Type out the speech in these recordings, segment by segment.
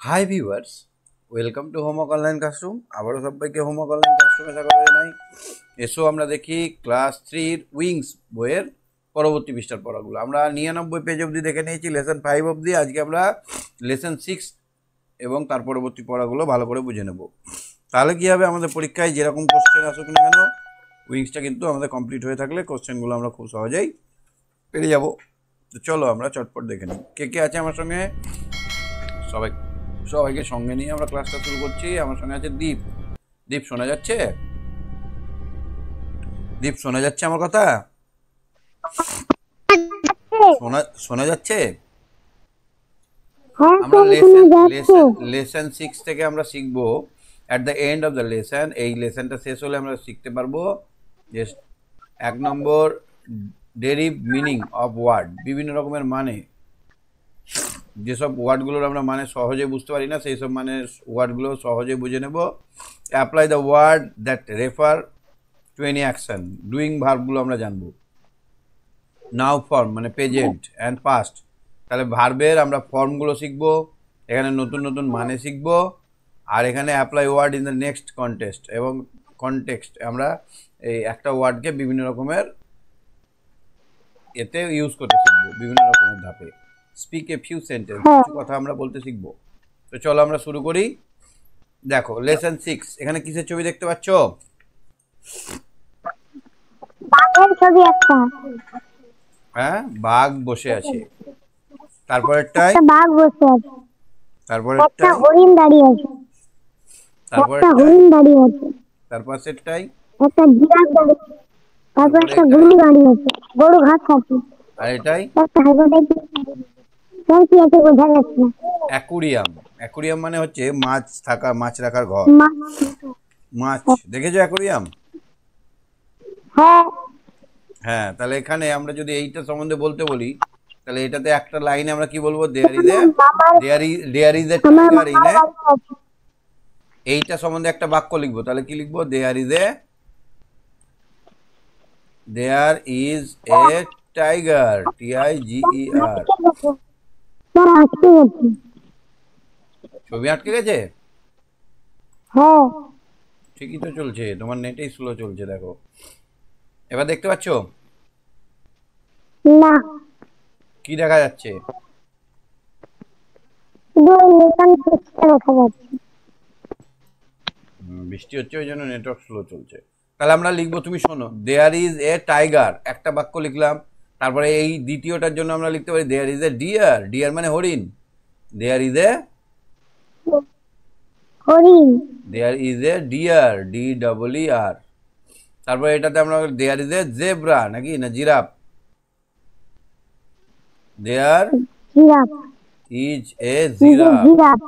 Hi viewers, welcome to homework online classroom. আবারও সবাইকে homework online ক্লাসরুমে স্বাগত জানাই। এসো আমরা দেখি ক্লাস 3 উইংস বইয়ের পরবর্তী পৃষ্ঠার পড়াগুলো। আমরা 99 পেজ অবধি দেখে নিয়েছি, লেসন 5 অবধি। আজকে আমরা লেসন 6 এবং তার পরবর্তী পড়াগুলো ভালো করে বুঝে নেব। তাহলে কী হবে, আমাদের পরীক্ষায় যেরকম কোশ্চেন আসুক না কেন, উইংসটা কিন্তু আমাদের কমপ্লিট হয়ে থাকলে কোশ্চেনগুলো আমরা খুব সহজেই পেরে যাব। তো চলো আমরা চটপট দেখে নিই কে কে আছে আমার সঙ্গে। সবাইকে সঙ্গে নিয়ে আমরা ক্লাসটা শুরু করছি। আমার সঙ্গে আছে দীপ। দীপ শোনা যাচ্ছে? দীপ শোনা যাচ্ছে আমার কথা? শোনা শোনা যাচ্ছে? আমরা লেসন 6 থেকে আমরা শিখবো। At the end of the lesson, এই লেসনটা শেষ হলে আমরা শিখতে পারবো যে 1 নম্বর ডেরিভ মিনিং অফ ওয়ার্ড, বিভিন্ন রকমের মানে, যেসব ওয়ার্ডগুলোর আমরা মানে সহজে বুঝতে পারি না সেই সব মানে ওয়ার্ডগুলো সহজে বুঝে নেব। Apply the word that refer to any action, doing ভার্বগুলো আমরা জানবো। নাও ফর্ম মানে প্রেজেন্ট অ্যান্ড পাস্ট, তাহলে ভার্বের আমরা ফর্মগুলো শিখবো, এখানে নতুন নতুন মানে শিখবো। আর এখানে apply word in the next context এবং কনটেক্সট, আমরা এই একটা ওয়ার্ডকে বিভিন্ন রকমের এতে ইউজ করতে শিখবো, বিভিন্ন রকমের ধাপে। স্পিক এ ফিউ সেন্টেন্স, কিছু কথা আমরা বলতে শিখবো। তো চলো আমরা শুরু করি। দেখো লেসন 6, এখানে কিসের ছবি দেখতে পাচ্ছ? বাঘের ছবি একটা। হ্যাঁ, বাঘ বসে আছে। তারপরেরটাই বাঘ বসে আছে। তারপরেরটাই হরিণ দাঁড়িয়ে আছে। হরিণ দাঁড়িয়ে আছে। তারপরেরটাই একটা জিরাফ দাঁড়িয়ে আছে। তারপর একটা গরু দাঁড়িয়ে আছে, গরু ঘাস খাচ্ছে। আর এটাই একটা হাইপোথেটিক কি আছে বোঝা যাচ্ছে না। অ্যাকুরিয়াম। অ্যাকুরিয়াম মানে হচ্ছে মাছ থাকা, মাছ রাখার ঘর। মাছ দেখেছো অ্যাকুরিয়াম? হ্যাঁ। হ্যাঁ, তাহলে এখানে আমরা যদি এইটা সম্বন্ধে বলতে বলি, তাহলে এটাতে একটা লাইনে আমরা কি বলবো? There is a tiger in a, এইটা সম্বন্ধে একটা বাক্য লিখবো। তাহলে কি লিখবো? There is a tiger, TIGER। ছবি আটকে গেছে? হ্যাঁ, ঠিকই তো চলছে, তোমার নেটেই স্লো চলছে। দেখো এবার দেখতে পাচ্ছ না, কি দেখা যাচ্ছে? বৃষ্টি হচ্ছে ওই জন্য নেটওয়ার্ক স্লো চলছে। তাহলে আমরা লিখবো, তুমি শোনো, দেয়ার ইজ এ টাইগার, একটা বাক্য লিখলাম। তারপরে এই দ্বিতীয়টার জন্য আমরা লিখতে পারি there is a deer. Deer মানে হরিণ। There is a deer, DEER। তারপরে এটাতে আমরা দেয়ার ইজ এ জেব্রা, নাকি না giraffe? There is a giraffe,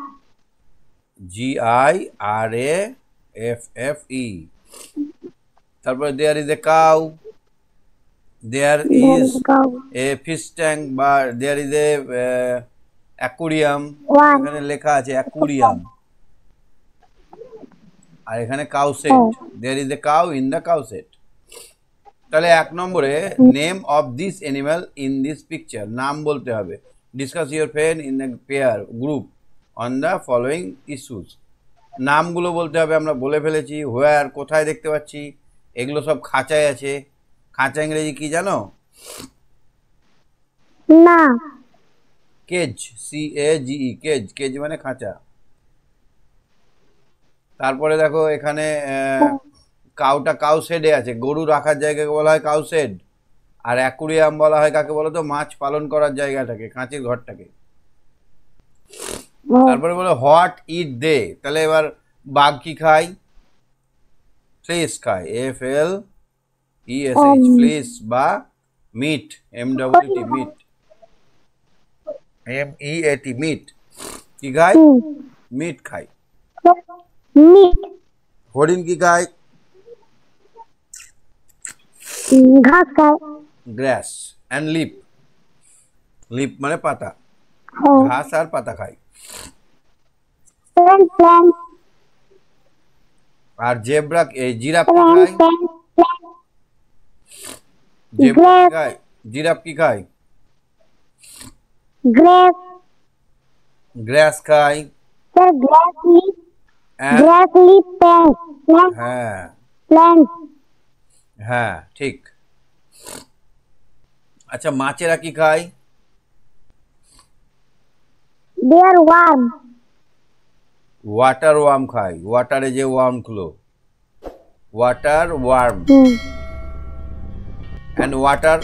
GIRAFFE। তারপরে there is a cow, there is a fish tank, বা দেয়ার ইজ এ অ্যাকুরিয়াম। এখানে লেখা আছে অ্যাকুরিয়াম। আর এখানে cow shed, there is a cow in the cow shed. তাহলে 1 নম্বরে name of this animal in this picture, নাম বলতে হবে। Discuss your friend in the pair group on the following issues, নামগুলো বলতে হবে। আমরা বলে ফেলেছি। হোয়ার, কোথায় দেখতে পাচ্ছি, এগুলো সব খাঁচায় আছে। খাঁচা ইংরেজি কি জানো? না। Cage, CAGE, cage. কেজ মানে খাঁচা। তারপরে দেখো এখানে কাউটা কাউ শেডে আছে, গরু রাখার জায়গাকে বলা হয় কাউ শেড। আর অ্যাকুরিয়াম বলা হয় কাকে বলো তো? মাছ পালন করার জায়গাটাকে, কাঁচের ঘরটাকে। তারপরে বলো হোয়াট ইট দে, তাহলে এবার বাঘ কি খায়? ফ্লিস খায়, FLESH, ফ্লিস বা meat, MEAT, meat, MEAT, meat. কি খায়? মিট খায়। হরিণ কি খায়? ঘাস খায়। গ্রাস অ্যান্ড লিপ, লিপ মানে পাতা, ঘাস আর পাতা খায়। আর জেব্রা, জিরাফ কি খায়? জিরাফ কি খায়? গ্রাস খায়। Sir, and grass leaf হ্যাঁ plants. হ্যাঁ ঠিক। আচ্ছা মাছেরা কি খায়? They are warm. Water worm খায়, ওয়াটারে যে ওয়ার্ম গুলো, water worm. Hmm. And water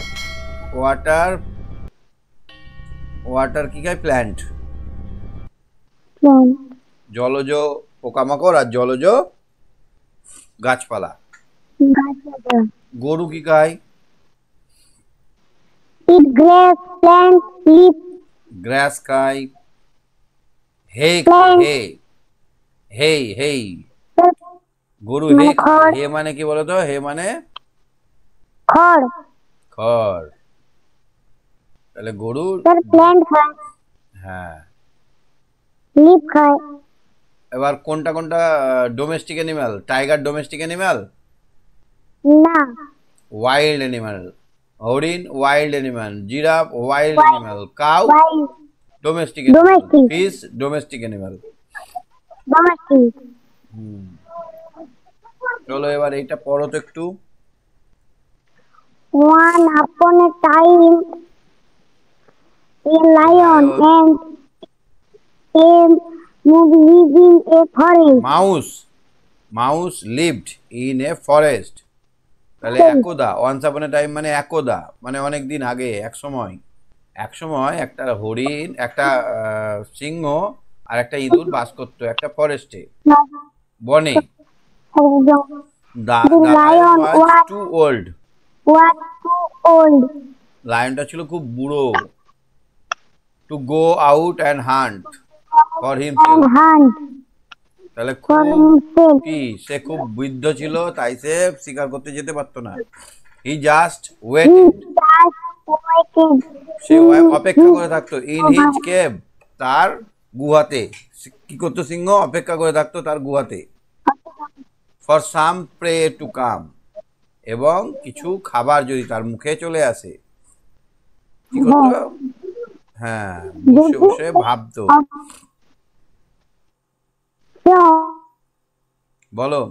water water কি খায়? প্ল্যান্ট। Plant. জলজ পোকামাকড় আর জলজ গাছপালা। Gotcha. গরু কি খায়? Eat grass, plants, leaf, গ্রাস খায়, হে Plant. হে হে হে Sir, গরু হে মানে খায়। খড়। হে মানে কি বলো তো? হে মানে খড়। খড়। তাহলে গরু, Sir, plant খায়, হ্যাঁ। leaf খায়। এবার কোনটা কোনটা domestic animal? Tiger domestic animal, না। Wild animal. হরিণ wild animal, giraffe wild animal, cow Wild, domestic animal, Domestic. Fish domestic animal. domestic. চলো এবার এইটা পড়ো তো একটু। One upon a time, a lion and a moose lived in a forest. Mouse lived in a forest. তাহলে একদা, once upon এ time মানে একদা, মানে অনেক দিন আগে, এক সময়। এক সময় একটা হরিণ, একটা সিংহ আর একটা ইঁদুর বাস করতো একটা ফরেস্টে, বনে। The the lion lion was too old. was too old লায়নটা ছিল খুব বুড়ো, to go out and hunt for and himself. hunt তাহলে for খুব himself. কি, সে খুব বৃদ্ধ ছিল, তাই সে শিকার করতে যেতে পারতো না। He just waited, Just waited সে অপেক্ষা করে থাকতো। ইন হিজ কেভ, তার গুহাতে। কি করতো সিংহ? অপেক্ষা করে থাকতো তার গুহাতে। For some prey to come, এবং কিছু খাবার যদি তার মুখে চলে আসে, কি করতো? হ্যাঁ, বসে বসে ভাবতো। বলো।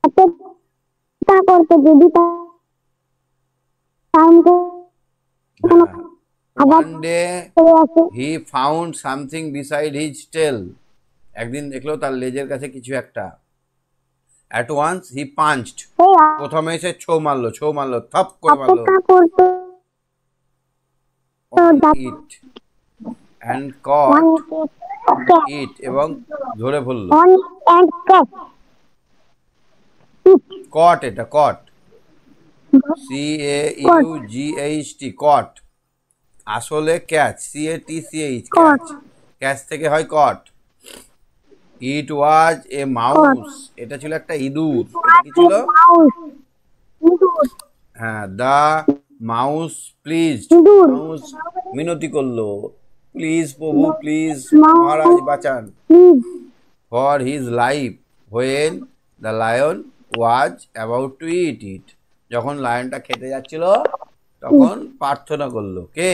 অপেক্ষা করতে যদি টাইম ওয়ান ডে আসে he found something beside his tail, একদিন দেখলো তার লেজের কাছে কিছু একটা। অ্যাট ওয়ান্স হি পাঞ্চড, প্রথমে সে ছৌ মারলো থপ করে মারলো। অপেক্ষা করতে ইট অ্যান্ড কট ইট, এবং ধরে ফেললো। কট, এটা কট, CAUGHT, কট। আসলে ক্যাচ, CATCH, ক্যাচ। ক্যাচ থেকে হয় কট। ইট ওয়াজ এ মাউস, এটা ছিল একটা ইঁদুর। এটা কি ছিল? হ্যাঁ, দ্য মাউস প্লিজড, মাউস মিনতি করলো, প্লিজ প্রভু, প্লিজ মহারাজ বাঁচান, for his life, when the lion was about to eat it, যখন লায়নটা খেতে যাচ্ছিল তখন প্রার্থনা করলো। কে?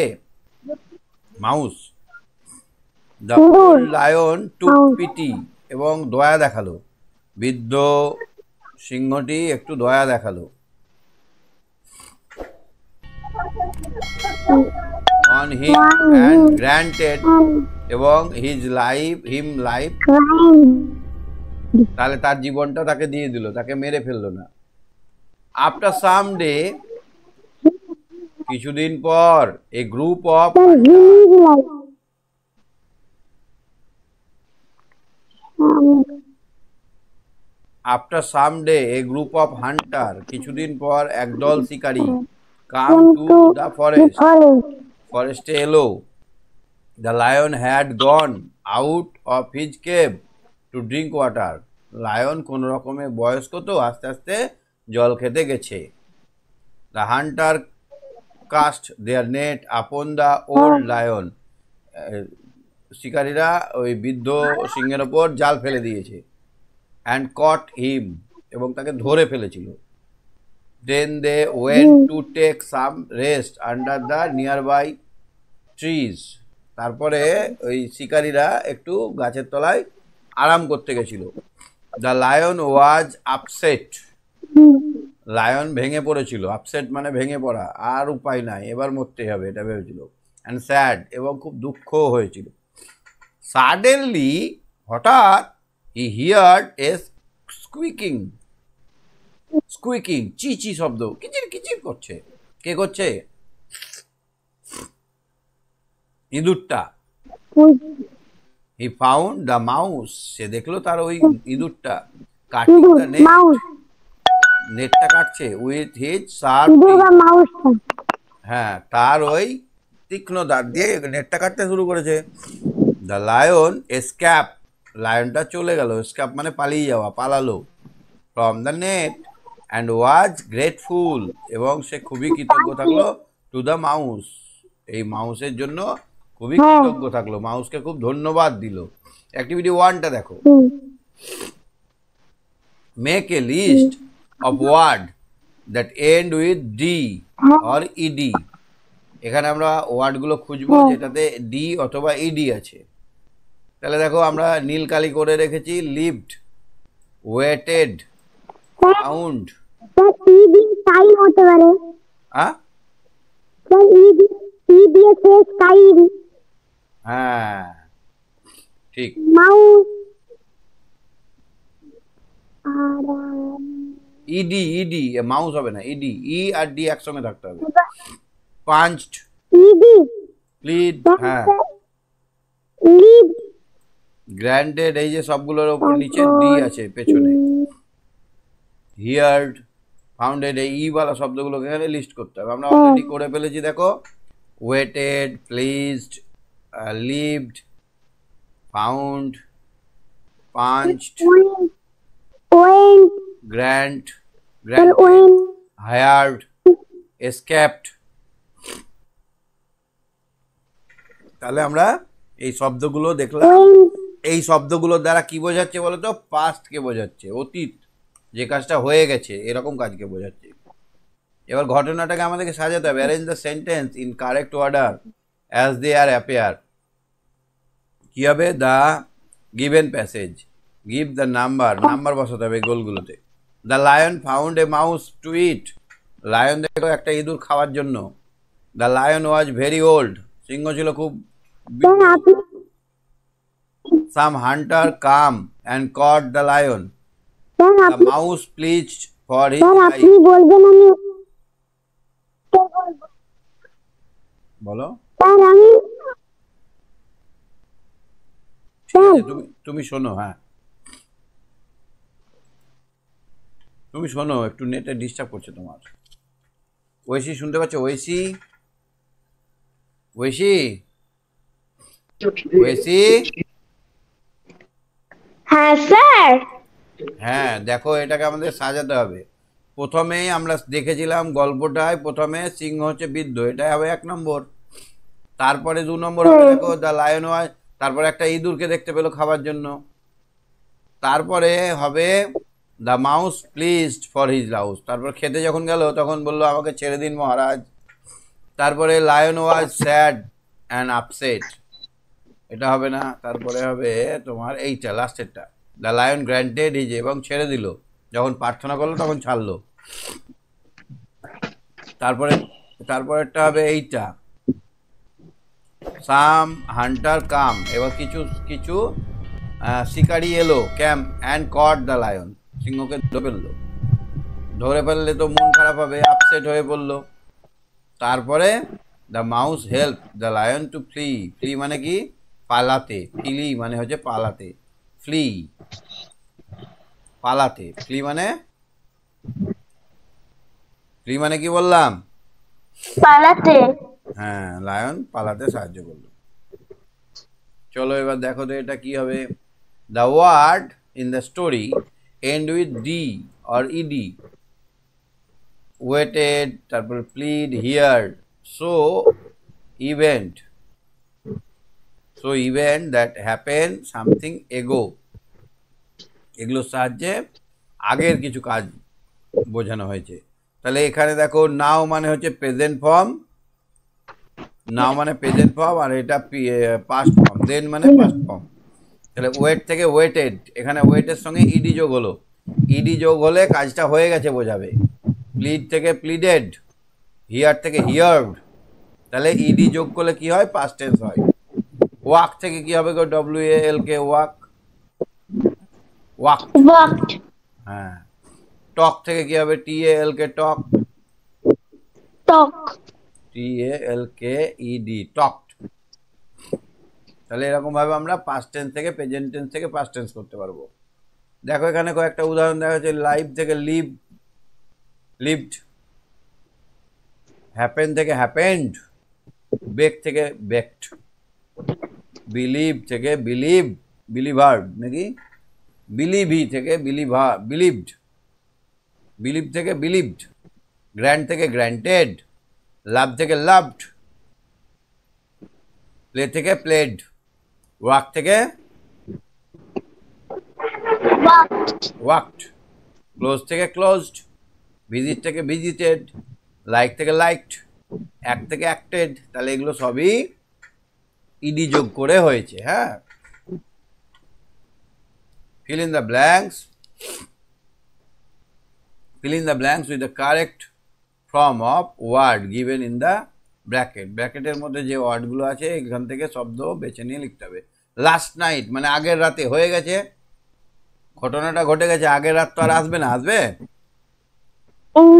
Mouse. The old lion took pity, এবং দয়া দেখালো, বৃদ্ধ সিংহটি একটু দয়া দেখালো। অন হিম অ্যান্ড গ্র্যান্টেড, এবং হিম লাইফ, তাহলে তার জীবনটা তাকে দিয়ে দিল, তাকে মেরে ফেললো না। আফটার সাম ডে, কিছুদিন পর, a group of, after some day a group of hunter, কিছুদিন পর একদল শিকারী, কাম টু দ্য ফরেস্ট, ফরেস্টে এলো। The lion had gone out of his cave to drink water, lion কোন রকমে, বয়স্ক তো, আস্তে আস্তে জল খেতে গেছে। The hunter cast their net upon the old lion, শিকারীরা ওই বৃদ্ধ সিংহের ওপর জাল ফেলে দিয়েছে। অ্যান্ড কট হিম, এবং তাকে ধরে ফেলেছিল। Then they went to take some rest under the nearby trees, তারপরে ওই শিকারীরা একটু গাছের তলায় আরাম করতে গেছিল। The lion was upset, lion ভেঙে পড়েছিল। আপসেট মানে ভেঙে পড়া, আর উপায় নাই, এবার মরতেই হবে এটা ভেবেছিল। অ্যান্ড স্যাড, এবং খুব দুঃখও হয়েছিল। সাডেনলি, হঠাৎ, হি হিয়ার্ড এ স্কুইকিং, স্কুইকিং চি চি শব্দ, কিচির কিচির করছে। কে করছে? ইঁদুরটা। হি ফাউন্ড দ্য মাউস, সে দেখলো তার ওই ইঁদুরটা কাটিং দ্য নেট, নেটটা কাটছে উইথ হিজ শার্প, হ্যাঁ তার ওই তীক্ষ্ণ দাঁত দিয়ে নেটটা কাটতে শুরু করেছে। দ্য লায়ন এসক্যাপ, লায়নটা চলে গেল, এসক্যাপ মানে পালিয়ে যাওয়া, পালালো। From the net and was grateful, এবং সে খুবই কৃতজ্ঞ থাকলো। টু দ্য মাউস, এই মাউসের জন্য খুবই কৃতজ্ঞ থাকলো, মাউসকে খুব ধন্যবাদ দিল। অ্যাক্টিভিটি 1টা দেখো, make a list of word that end with D or ED. এখানে আমরা ওয়ার্ডগুলো খুঁজবো যেটাতে ডি অথবা ইডি আছে। তাহলে দেখো আমরা নীল কালি করে রেখেছি, লিভড, ওয়েটেড, ফাউন্ড। ইডি স্কাই হতে পারে। হ্যাঁ ইডি ইডি এর স্কাই, হ্যাঁ ঠিক। মাউস ইডি, ইডি, মাউস হবে না, ইডি, ই আর ডি একসঙ্গে থাকতে হবে। পাঞ্চড, ইডি, প্লিড, হ্যাঁ, লিভ, গ্র্যান্টেড, এই যে সবগুলোর ওপর নিচে ডি আছে পেছনে। হিয়ার্ড, ফাউন্ডেড, এই ই ওয়ালা শব্দগুলোকে এখানে লিস্ট করতে হবে। আমরা অলরেডি করে ফেলেছি দেখো, waited, pleased, lived, found, punched, went, grant, went, hired, escaped. তাহলে আমরা এই শব্দগুলো দেখলাম। এই শব্দগুলোর দ্বারা কি বোঝাচ্ছে বলতো? পাস্টকে বোঝাচ্ছে, অতীত, যে কাজটা হয়ে গেছে এরকম কাজকে বোঝাচ্ছে। এবার ঘটনাটাকে আমাদেরকে সাজাতে হবে। Arrange the sentence in correct order as they are appear. কি হবে? The given passage, give the number, number বসাতে হবে গোলগুলোতে। The lion found a mouse to eat, lion দেখো একটা ইঁদুর খাওয়ার জন্য। The lion was very old, সিংহ ছিল খুব। Some hunter come and caught the lion, the mouse pleased for his life. বলো, তুমি শোনো, হ্যাঁ তুমি শোনো, একটু নেটে ডিস্টার্ব করছে তোমার। ঐশী শুনতে পাচ্ছ? ঐশী, ঐশী, ঐশী, হ্যাঁ স্যার। হ্যাঁ দেখো, এটাকে আমাদের সাজাতে হবে। প্রথমেই আমরা দেখেছিলাম গল্পটায়, প্রথমে সিংহ হচ্ছে বৃদ্ধ, এটা হবে 1 নম্বর। তারপরে 2 নম্বর হবে দেখো দ্য লায়ন ওয়াজ, তারপরে একটা ইঁদুরকে দেখতে পেলো খাবার জন্য। তারপরে হবে the mouse pleased for his Laos, তারপর খেতে যখন গেল তখন বললো আমাকে ছেড়ে দিন মহারাজ। তারপরে lion was sad and upset, এটা হবে না। তারপরে হবে তোমার এইটা লাস্টেরটা, দ্য লায়ন গ্র্যান্টেড হিজ, এবং ছেড়ে দিল, যখন প্রার্থনা করলো তখন ছাড়লো। তারপরেরটা হবে এইটা, সাম হান্টার কাম, এবার কিছু কিছু শিকারি এলো, came and caught the lion, সিংহকে ধরে ফেললে তো মন খারাপ হবে, আপসেট হয়ে পড়লো। তারপরে the mouse help the lion to flee, flee মানে কি? পালাতে, ফ্লি মানে হচ্ছে পালাতে, ফ্লি, পালাতে, ফ্লি মানে, ফ্লি মানে কি বললাম? পালাতে। হ্যাঁ, লায়ন পালাতে সাহায্য করলো। চলো এবার দেখো তো এটা কি হবে। The word in the story end with D or E D, waited, তারপর plead, heard, so event, so event that happen something ago, এগুলোর সাহায্যে আগের কিছু কাজ বোঝানো হয়েছে। তাহলে এখানে দেখো নাও মানে হচ্ছে প্রেজেন্ট ফর্ম, নাও মানে প্রেজেন্ট ফর্ম, আর এটা পাস্ট ফর্ম, দেন মানে পাস্ট ফর্ম। তাহলে ওয়েট থেকে ওয়েটেড, এখানে ওয়েটের সঙ্গে ইডি যোগ হলো, ইডি যোগ হলে কাজটা হয়ে গেছে বোঝাবে। প্লিড থেকে প্লিডেড, হিয়ার থেকে হিয়ার্ড, তাহলে ইডি যোগ করলে কি হয়, পাস্ট টেন্স হয়। ওয়াক থেকে কি হবে গো, WALK, ওয়াক, ওয়াক। walked, হ্যাঁ। টক থেকে কি হবে, TALK, টক, talk, TALKED, টকড। তাহলে এরকম ভাবে আমরা পাস্ট টেন্স থেকে প্রেজেন্ট টেন্স থেকে পাস্ট টেন্স করতে পারবো। দেখো এখানে কয়েকটা উদাহরণ দেখা যাচ্ছে। লাইভ থেকে লিভ, লিভড। হ্যাপেন থেকে হ্যাপেন্ড, বেক থেকে বেকড, বিলিভ থেকে বিলিভ, বিলিভার নাকি, বিলিভি থেকে বিলিভার, বিলিভড, বিলিভ থেকে বিলিভড, গ্র্যান্ড থেকে গ্র্যান্টেড, লাভ থেকে লাভড, প্লে থেকে প্লেড, ওয়াক থেকে walked, ওয়াকড, ক্লোজ থেকে ক্লোজড, ভিজিট থেকে ভিজিটেড, লাইক থেকে লাইকড, অ্যাক্ট থেকে অ্যাক্টেড। তাহলে এগুলো সবই ইডি যোগ করে হয়েছে। হ্যাঁ, fill in the blanks, fill in the blanks with the correct form of word given in the bracket. ব্র্যাকেটের মধ্যে যে ওয়ার্ডগুলো আছে এখান থেকে শব্দ বেছে নিয়ে লিখতে হবে। লাস্ট নাইট মানে আগের রাতে, হয়ে গেছে, ঘটনাটা ঘটে গেছে, আগের রাত তো আর আসবে না, আসবে?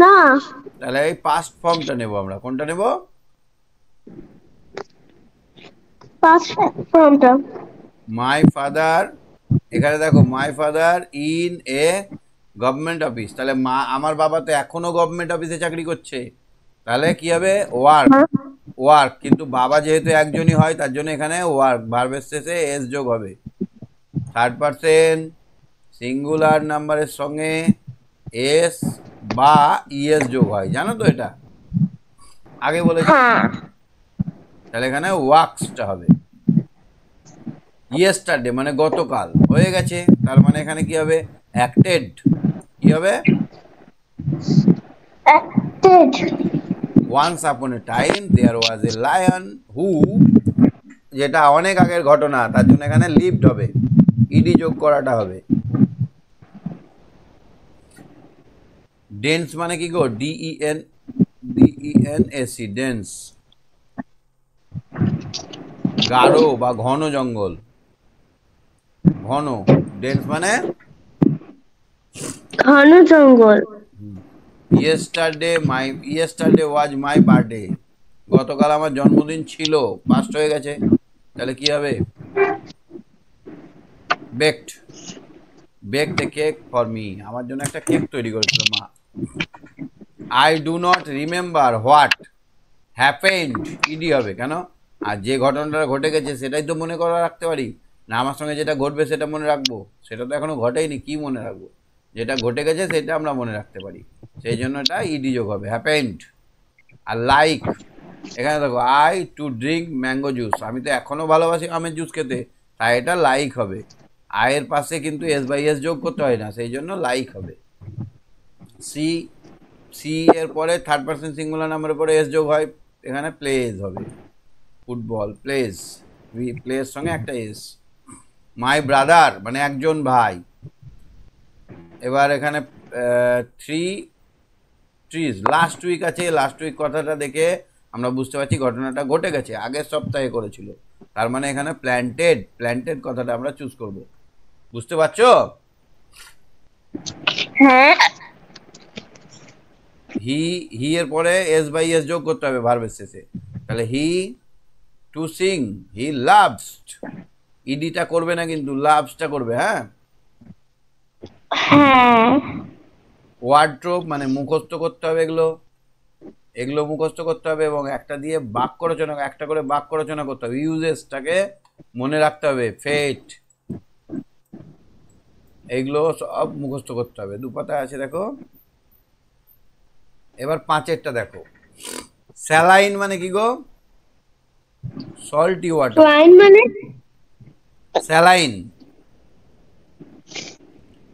না, তাহলে এই পাস্ট ফর্মটা নেব আমরা, কোনটা নেব, past formটা, মাই ফাদার। এখানে দেখো my father in a government office, তাহলে মা, আমার বাবা তো এখনো গভর্নমেন্ট অফিসে চাকরি করছে, তাহলে কি হবে, ওয়ার্ক, ওয়ার্ক। কিন্তু বাবা যেহেতু একজনই হয় তার জন্য এখানে ওয়ার্ক, ভার্বের শেষে এস যোগ হবে। থার্ড পারসন সিঙ্গুলার নাম্বারের সঙ্গে এস বা ইএস যোগ হয়, জানো তো এটা, আগে বলেছি। হ্যাঁ, তাহলে এখানে ওয়ার্কসটা হবে। ইয়েস্টারডে মানে গতকাল, হয়ে গেছে, তার মানে এখানে কি হবে, অ্যাক্টেড, কি হবে, acted, once upon A time there was a lion হু, যেটা অনেক আগের ঘটনা, তার জন্য এখানে লিভড হবে, ইডি যোগ করাটা হবে। ডেন্স মানে কি গো, DENS, ডেন্স, গাঢ় বা ঘন জঙ্গল, ঘন, ডেন্স মানে ঘন জঙ্গল, ইয়েস্টারডে ওয়াজ মাই বার্থডে, গতকাল আমার জন্মদিন ছিল, পাস্ট হয়ে গেছে, তাহলে কি হবে, baked, baked a cake for me, আমার জন্য একটা কেক তৈরি করেছিল মা। I do not remember what happened, ED হবে কেন, আর যে ঘটনাটা ঘটে গেছে সেটাই তো মনে করা রাখতে পারি না, আমার সঙ্গে যেটা ঘটবে সেটা মনে রাখবো, সেটা তো এখনো ঘটেইনি, কি মনে রাখবো, যেটা ঘটে গেছে সেটা আমরা মনে রাখতে পারি, সেই জন্য এটা ইডি যোগ হবে, হ্যাপেন্ড। আর লাইক, এখানে দেখো I to drink mango juice, আমি তো এখনো ভালোবাসি আমের জুস খেতে, তাই এটা লাইক হবে। আয়ের পাশে কিন্তু এস বাই এস যোগ করতে হয় না, সেই জন্য লাইক হবে। সি, সি এর পরে থার্ড পার্সন সিঙ্গুলার নাম্বারের পরে এস যোগ হয়, এখানে প্লেজ হবে, ফুটবল প্লেজ, প্লের সঙ্গে একটা এস। মাই ব্রাদার মানে একজন ভাই। এবার এখানে থ্রি ট্রিজ, লাস্ট উইক আছে, লাস্ট উইক কথাটা দেখে আমরা বুঝতে পারছি ঘটনাটা ঘটে গেছে, আগের সপ্তাহে করেছিল, তার মানে এখানে প্ল্যান্টেড, প্ল্যান্টেড কথাটা আমরা চুজ করব, বুঝতে পারছো? হ্যাঁ, হি এর পরে এস বাই এস যোগ করতে হবে ভার্বের শেষে, তাহলে হি টু সিং, হি লাভস, ইডিটা করবে না কিন্তু লাভসটা করবে। হ্যাঁ, হ্যাঁ, ওয়ার্ড্রোব মানে মুখস্থ করতে হবে, এগুলো এগুলো মুখস্থ করতে হবে, এবং একটা দিয়ে বাক্য রচনা, একটা করে বাক্য রচনা করতে হবে, ইউজেসটাকে মনে রাখতে হবে, ফেট, এইগুলো সব মুখস্থ করতে হবে, দুপাতা আছে দেখো। এবার পাঁচেরটা দেখো, স্যালাইন মানে কি গো, সল্টি ওয়াটার, লাইন মানে স্যালাইন,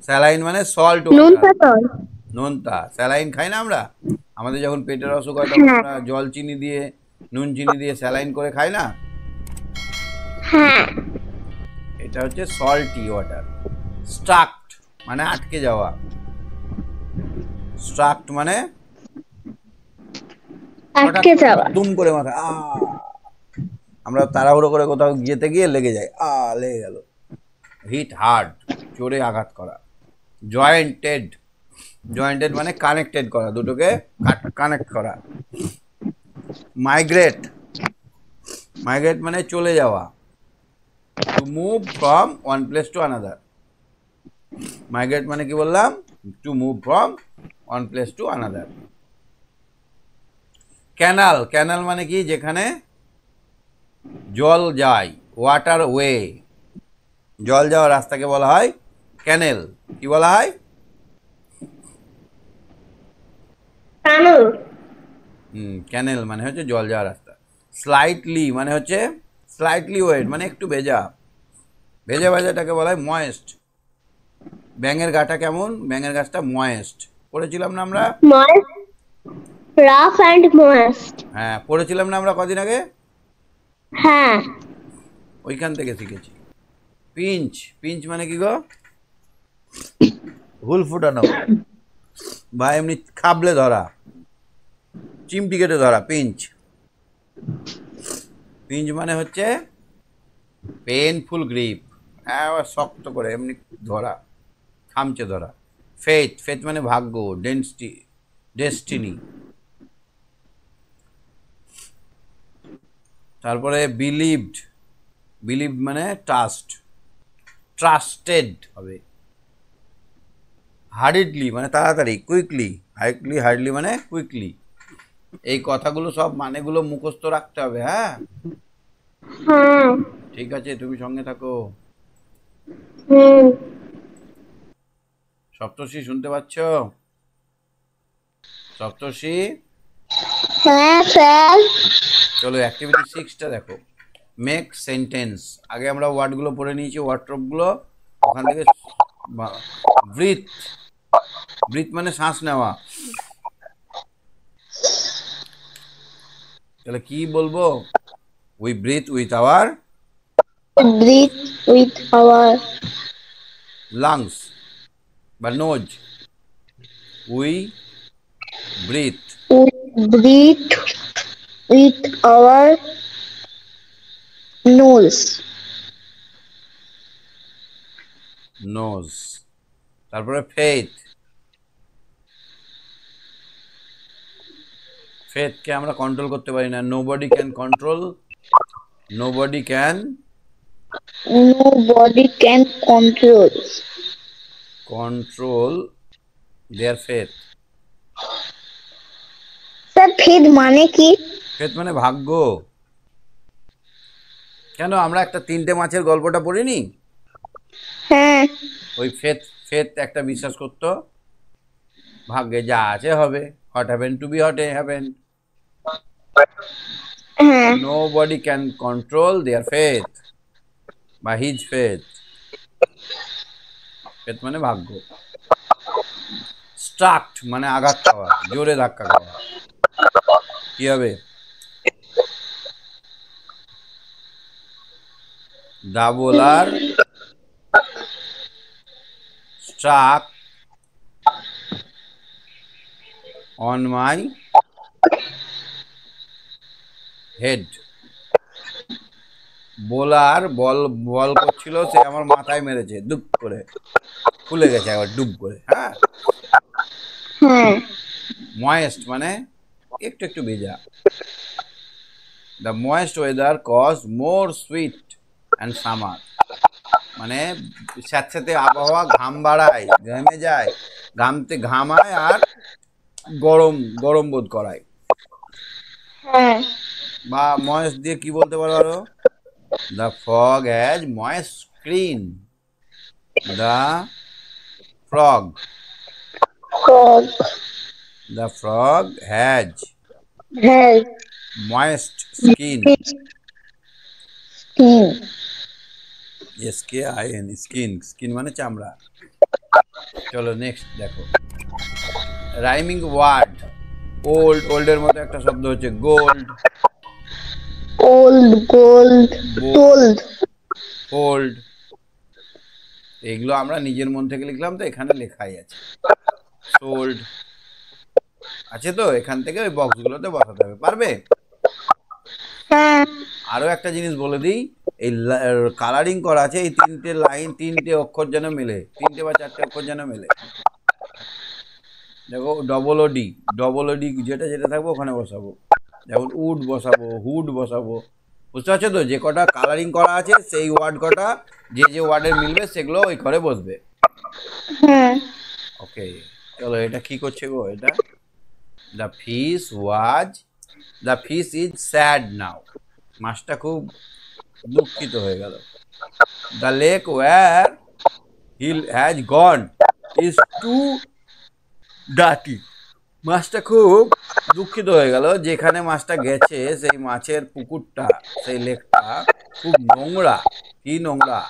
স্যালাইন মানে সল্ট নুন ওয়াটার, পাতল, নোনতা, স্যালাইন খাই না আমরা, আমাদের যখন পেটের অসুখ হয় তখন আমরা জল চিনি দিয়ে, নুন চিনি দিয়ে স্যালাইন করে খাই না, হ্যাঁ, এটা এটা হচ্ছে সল্টি ওয়াটার। স্ট্রাকড মানে আটকে যাওয়া, স্ট্রাকড মানে আটকে যাওয়া। দুম করে মাথা আমরা তাড়াহুড়ো করে কোথাও যেতে গিয়ে লেগে যায়, লেগে গেল। হিট হার্ড, জোরে আঘাত করা। জয়েন্টেড, জয়েন্টেড মানে কানেক্টেড করা, দুটোকে কানেক্ট করা। মাইগ্রেট, মাইগ্রেট মানে চলে যাওয়া। To move from one place to another. Migrate মানে কি বললাম? To move from one place to another. Canal, canal মানে কি? যেখানে জল যায়, ওয়াটার ওয়ে, জল যাওয়ার রাস্তাকে বলা হয় ক্যানেল। কি বলা হয়? কানল। ক্যানেল মানে হচ্ছে জল যাওয়ার রাস্তা। স্লাইটলি মানে হচ্ছে স্লাইটলি ওয়েট মানে একটু ভেজা, ভেজা ভেজাটাকে বলা হয় ময়েস্ট। ব্যাঙের গাটা কেমন? ব্যাঙের গাছটা ময়েস্ট। পড়েছিলাম না আমরা? Moist, rough and moist. হ্যাঁ, পড়েছিলাম না আমরা কদিন আগে? হ্যাঁ। ওইখান থেকে শিখেছি। পিঞ্চ, পিঞ্চ মানে কি গো? হুল ফুটানো বা এমনি খাবলে ধরা, চিমটি কেটে ধরা, পিঞ্চ। পিঞ্চ মানে হচ্ছে পেনফুল গ্রিপ, শক্ত করে এমনি ধরা, খামচে ধরা। ফেথ, ফেথ মানে ভাগ্য, ডেস্টিনি। তারপরে বিলিভড, বিলিভড মানে ট্রাস্ট, ট্রাস্টেড হবে। হার্ডলি মানে তাড়াতাড়ি, কুইকলি, হার্ডলি, হার্ডলি মানে কুইকলি। এই কথাগুলো সব মানেগুলো মুখস্থ রাখতে হবে। হ্যাঁ, হ্যাঁ। ঠিক আছে, তুমি সঙ্গে থাকো। সপ্তর্ষি শুনতে পাচ্ছ? সপ্তর্ষি? হ্যাঁ স্যার। চলো অ্যাক্টিভিটি 6টা দেখো। Make sentence. আগে আমরা ওয়ার্ডগুলো পড়ে নিয়েছি, ওয়ার্ডট্রপগুলো। ওখান থেকে ব্রিথ, ব্রিথ মানে শ্বাস নেওয়া। তাহলে কি বলবো? We breathe with our, breathe with our lungs বা nose. We breathe, breathe with our nose. Nose. তারপরে ফেথ, ফেথকে আমরা কন্ট্রোল করতে পারি না। Nobody can control, nobody can Nobody can control control their faith. Sir faith মানে কি? Faith মানে ভাগ্য। কেন, আমরা একটা 3টে মাছের গল্পটা পড়িনি? হ্যাঁ। ওই ফেথ, ফেথ একটা বিশ্বাস করতো ভাগ্যে যা আছে হবে, what happen to be what happen. হ্যাঁ। Nobody can control their faith বা হিজ ফেথ। ফেথ মানে ভাগ্য। স্ট্রাকড মানে আঘাত খাওয়া, জোরে ধাক্কা খাওয়া। কি হবে? The bowler struck on my head. Bowler ball ball করছিল, সে আমার মাথায় মেরেছে, দুপ করে খুলে গেছে একবার ডুব করে। হ্যাঁ। হ্যাঁ। ময়েস্ট মানে একটু একটু ভেজা। The moist weather cause more sweat and summer মানে স্যাঁতস্যাঁতে আবহাওয়া ঘাম বাড়ায়, ঘেমে যায়, ঘামতে ঘামায় আর গরম গরম বোধ করায়। হ্যাঁ। বা ময়েস্ট দিয়ে কি বলতে পারো আরো? The fog has moist screen. The frog, fog the frog has has moist skin. Skin. SKIN, skin, skin মানে চামড়া। চলো নেক্সট দেখো। Rhyming word. ওল্ড, ওল্ডের মতো একটা শব্দ হচ্ছে gold, old, gold, told, old, এগুলো আমরা নিজের মন থেকে লিখলাম, তো এখানে লেখাই আছে সোল্ড আছে, তো এখান থেকে ওই বক্সগুলোতে বসাতে হবে। পারবে? হ্যাঁ আরো একটা জিনিস বলে দিই, এই কালারিং করা আছে, এই তিনটে লাইন তিনটে অক্ষর যেন মেলে, তিনটে বা চারটে অক্ষর যেন মেলে। দেখো ডবল ও ডি যেটা যেটা থাকবে ওখানে বসাবো, যেমন উড বসাবো, হুড বসাবো। বুঝতে পারছো তো? যে কটা কালারিং করা আছে সেই ওয়ার্ড কটা যে যে ওয়ার্ডে মিলবে সেগুলো ওই ঘরে বসবে। হ্যাঁ ওকে, চলো এটা কি করছে গো? এটা the fish was, the fish is sad now, মাছটা খুব দুঃখিত হয়ে গেল। The lake where he has gone is too dirty, মাছটা খুব দুঃখিত হয়ে গেল, যেখানে মাছটা গেছে সেই মাছের পুকুরটা, সেই লেকটা খুব নোংরা। কি নোংরা?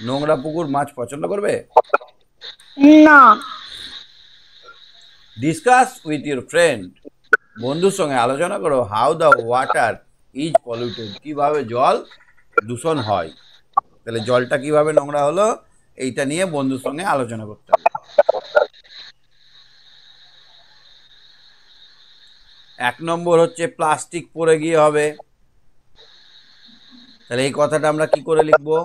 নোংরা পুকুর মাছ পছন্দ করবে? না ডিসকাস উইথ ইউর ফ্রেন্ড, বন্ধুর সঙ্গে আলোচনা করো, how the water is polluted, কিভাবে জল দূষণ হয়। তাহলে জলটা কিভাবে নোংরা হলো এইটা নিয়ে বন্ধুর সঙ্গে আলোচনা করতে হবে। 1 নম্বর হচ্ছে প্লাস্টিক পড়ে গিয়ে হবে। তাহলে এই কথাটা আমরা কি করে লিখবো?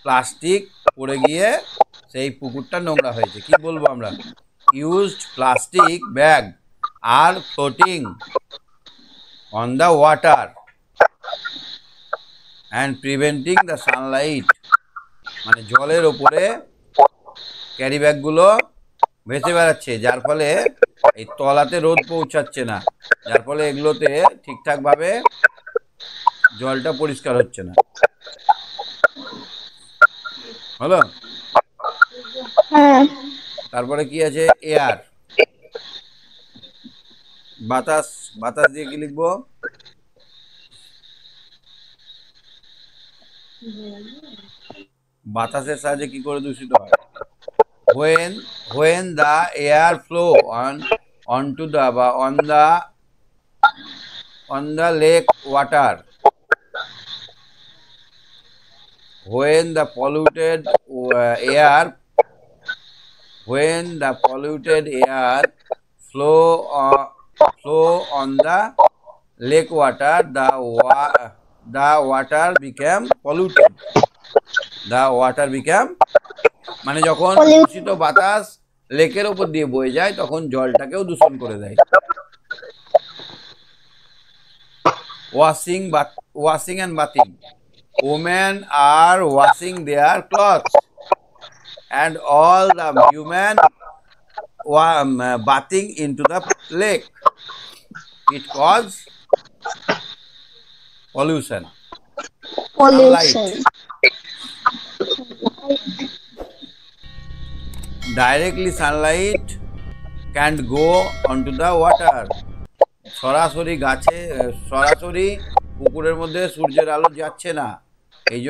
প্লাস্টিক পড়ে গিয়ে সেই পুকুরটা নোংরা হয়েছে, কি বলবো আমরা? Used plastic bag R floating on the water and preventing the Sunlight, মানে জলের ওপরে ক্যারি ব্যাগগুলো ভেসে বেড়াচ্ছে, যার ফলে এই তলাতে রোদ পৌঁছাচ্ছে না, যার ফলে এগুলোতে ঠিকঠাকভাবে জলটা পরিষ্কার হচ্ছে না। হলো? হ্যাঁ তারপরে কি আছে? এয়ার, বাতাস, বাতাস দিয়ে কি লিখবো? বাতাসের সাহায্যে কি করে দূষিত হয়? when the air flow onto the বা on the lake water, when the polluted air flow on the lake water, the water became polluted, মানে যখন দূষিত বাতাস লেকের উপর দিয়ে বয়ে যায় তখন জলটাকেও দূষণ করে দেয়। washing and bathing, women are washing their clothes and all the human bathing into the lake, it causes pollution. Pollution Directly sunlight can't go onto the water, সরাসরি পুকুরের মধ্যে সূর্যের আলো যাচ্ছে না, এই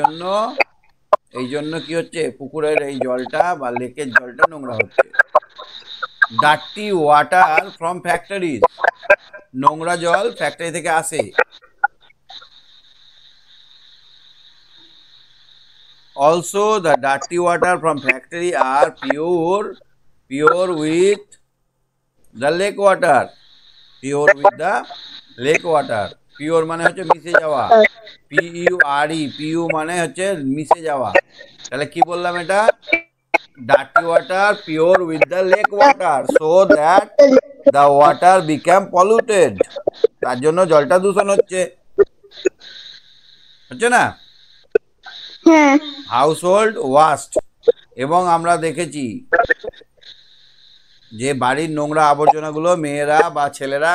জন্য কি হচ্ছে? পুকুরের এই জলটা বা লেকের জলটা নোংরা হচ্ছে। ডার্টি ওয়াটার ফ্রম ফ্যাক্টরিজ, নোংরা জল ফ্যাক্টরি থেকে আসে। Also the dirty water from factory are pure with the lake water, pure মানে হচ্ছে মিশে যাওয়া, পিউ মানে হচ্ছে মিশে যাওয়া। তাহলে কি বললাম? এটা dirty water pure with the lake water, so that the water become polluted, তার জন্য জলটা দূষণ হচ্ছে না? হ্যাঁ হাউসহোল্ড ওয়াস্ট, এবং আমরা দেখেছি যে বাড়ির নোংরা আবর্জনাগুলো মেয়েরা বা ছেলেরা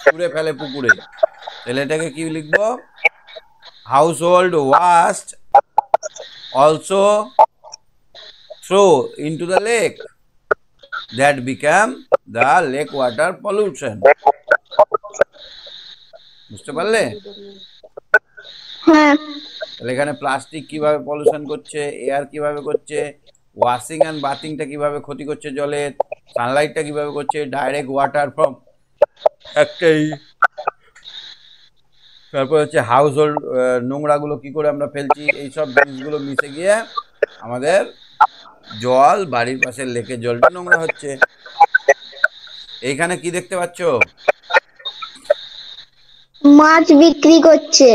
ছুঁড়ে ফেলে পুকুরে, তাহলে এটাকে কি লিখবো? Household waste also throw into the lake, that become the lake water pollution. বুঝতে পারলে? হ্যাঁ তাহলে এখানে প্লাস্টিক কিভাবে পলিউশন করছে, এয়ার কিভাবে করছে, ওয়াশিং অ্যান্ড বাথিংটা কিভাবে ক্ষতি করছে জলের, সানলাইটটা কিভাবে করছে, ডাইরেক্ট ওয়াটার ফ্রম তারপর হচ্ছে হাউস হোল্ড নোংরাগুলো কি করে আমরা ফেলছি, এইসব জিনিসগুলো মিশে গিয়ে আমাদের জল, বাড়ির পাশের লেকের জলটা নোংরা হচ্ছে। এইখানে কি দেখতে পাচ্ছ? মাছ বিক্রি করছে।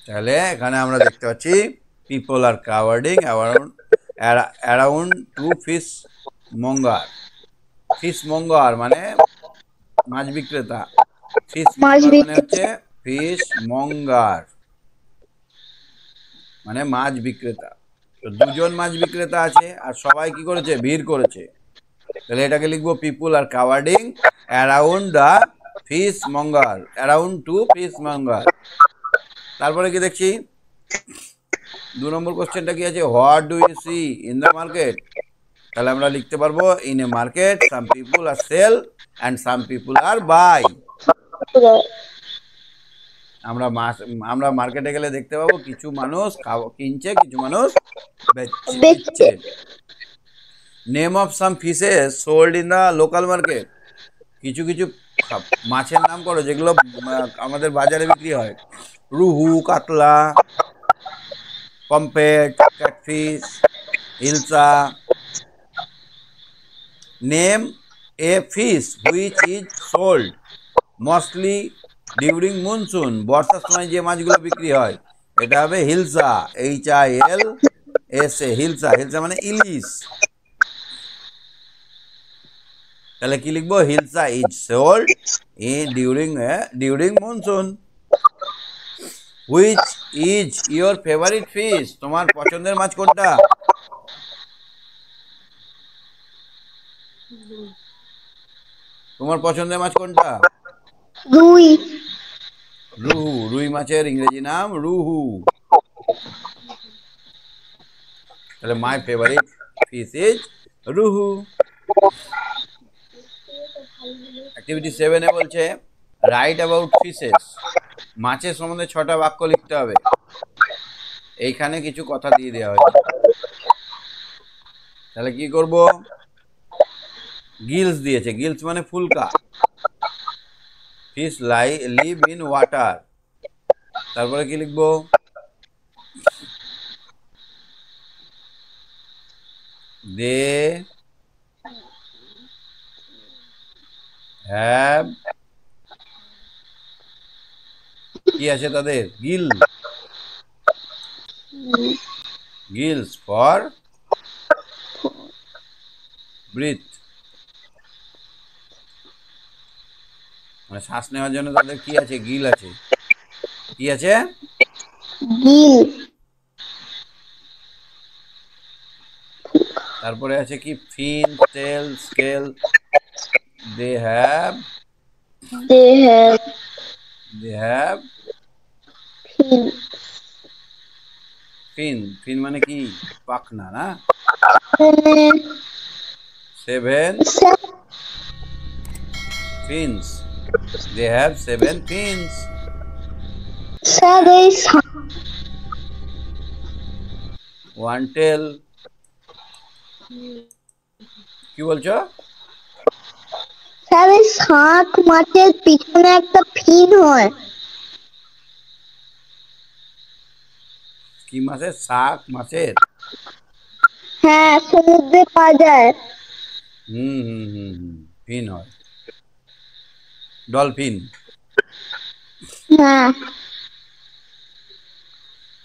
তাহলে এখানে আমরা দেখতে পাচ্ছি people are crowding around to fishmonger. Fishmonger মানে মাছ বিক্রেতা, ফিশ মাছ মঙ্গার মানে বিক্রি হচ্ছে ফিশ মঙ্গার মানে মাছ বিক্রেতা। তো দুজন মাছ বিক্রেতা আছে আর সবাই কি করেছে, ভিড় করেছে। তাহলে এটাকে লিখবো people are crowding around the fishmonger, around to fishmonger. তারপরে কি দেখছি, 2 নম্বর কোশ্চেনটা কি আছে, what do you see in the market. তাহলে আমরা লিখতে পারবো in a market some people are sell and some people are buy. আমরা মার্কেটে গেলে দেখতে পাবো কিছু মানুষ কিনছে, কিছু মানুষ বেচছে। Name of some fishes sold in the local market. কিছু কিছু মাছের নাম করো যেগুলো আমাদের বাজারে বিক্রি হয়। রুহু, কাতলা, পম্পেট, catfish, hilsa. Name a fish which is sold mostly during monsoon. বর্ষার সময় যে মাছগুলো বিক্রি হয় এটা হবে হিলসা, HILSA, হিলসা। হিলসা মানে ইলিশ। তাহলে কি লিখবো, hilsa is sold in during monsoon. Which is your favourite fish, তোমার পছন্দের মাছ কোনটা? তোমার পছন্দের মাছ কোনটা? রুই। রুহু। রুই মাছের ইংরেজি নাম রুহু। তাহলে মাই ফেভারিট ফিশ ইজ রুহু। অ্যাক্টিভিটি 7 এ বলছে রাইট অ্যাবাউট ফিশেস। মাছের সম্বন্ধে 6টা বাক্য লিখতে হবে। এইখানে কিছু কথা দিয়ে দেওয়া হয়েছে। তাহলে কি করব, গিলস দিয়েছে, গিলস মানে ফুলকা। Fish live in water. তারপরে কি লিখবো, দে হ্যাভ, কি আছে তাদের, গিলস ফর ব্রিথ, মানে শ্বাস নেওয়ার জন্য তাদের কি আছে, গিল আছে। কি আছে, গিল। তারপরে আছে কি, fin, tail, scale. They have they have fin. Fin মানে কি, পাখনা না। 7 7 fins, they have 7 fins. One tail, কি বলছো? স্যার এই শাক মাছের পিছনে একটা ফিন হয়। কি মাছের, শাক মাছের? হ্যাঁ, সমুদ্রে পাওয়া যায়। ফিন হয়, ডলফিন। হ্যাঁ।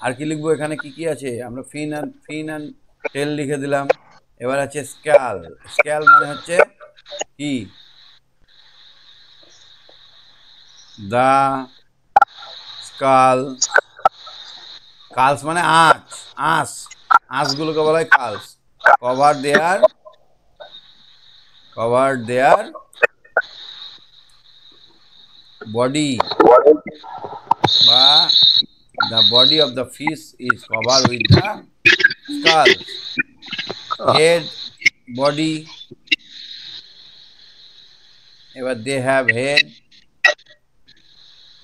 আর কি লিখবো, এখানে কি কি আছে, আমরা ফিন অ্যান্ড টেল লিখে দিলাম। এবার আছে স্ক্যাল। স্ক্যাল মানে হচ্ছে কি, দা স্কাল। কালস মানে আঁশগুলোকে বলা হয় কালস। কভার দেয়ার বডি, বা the body of the fish is covered with the scales. Head, body. এবার they have head.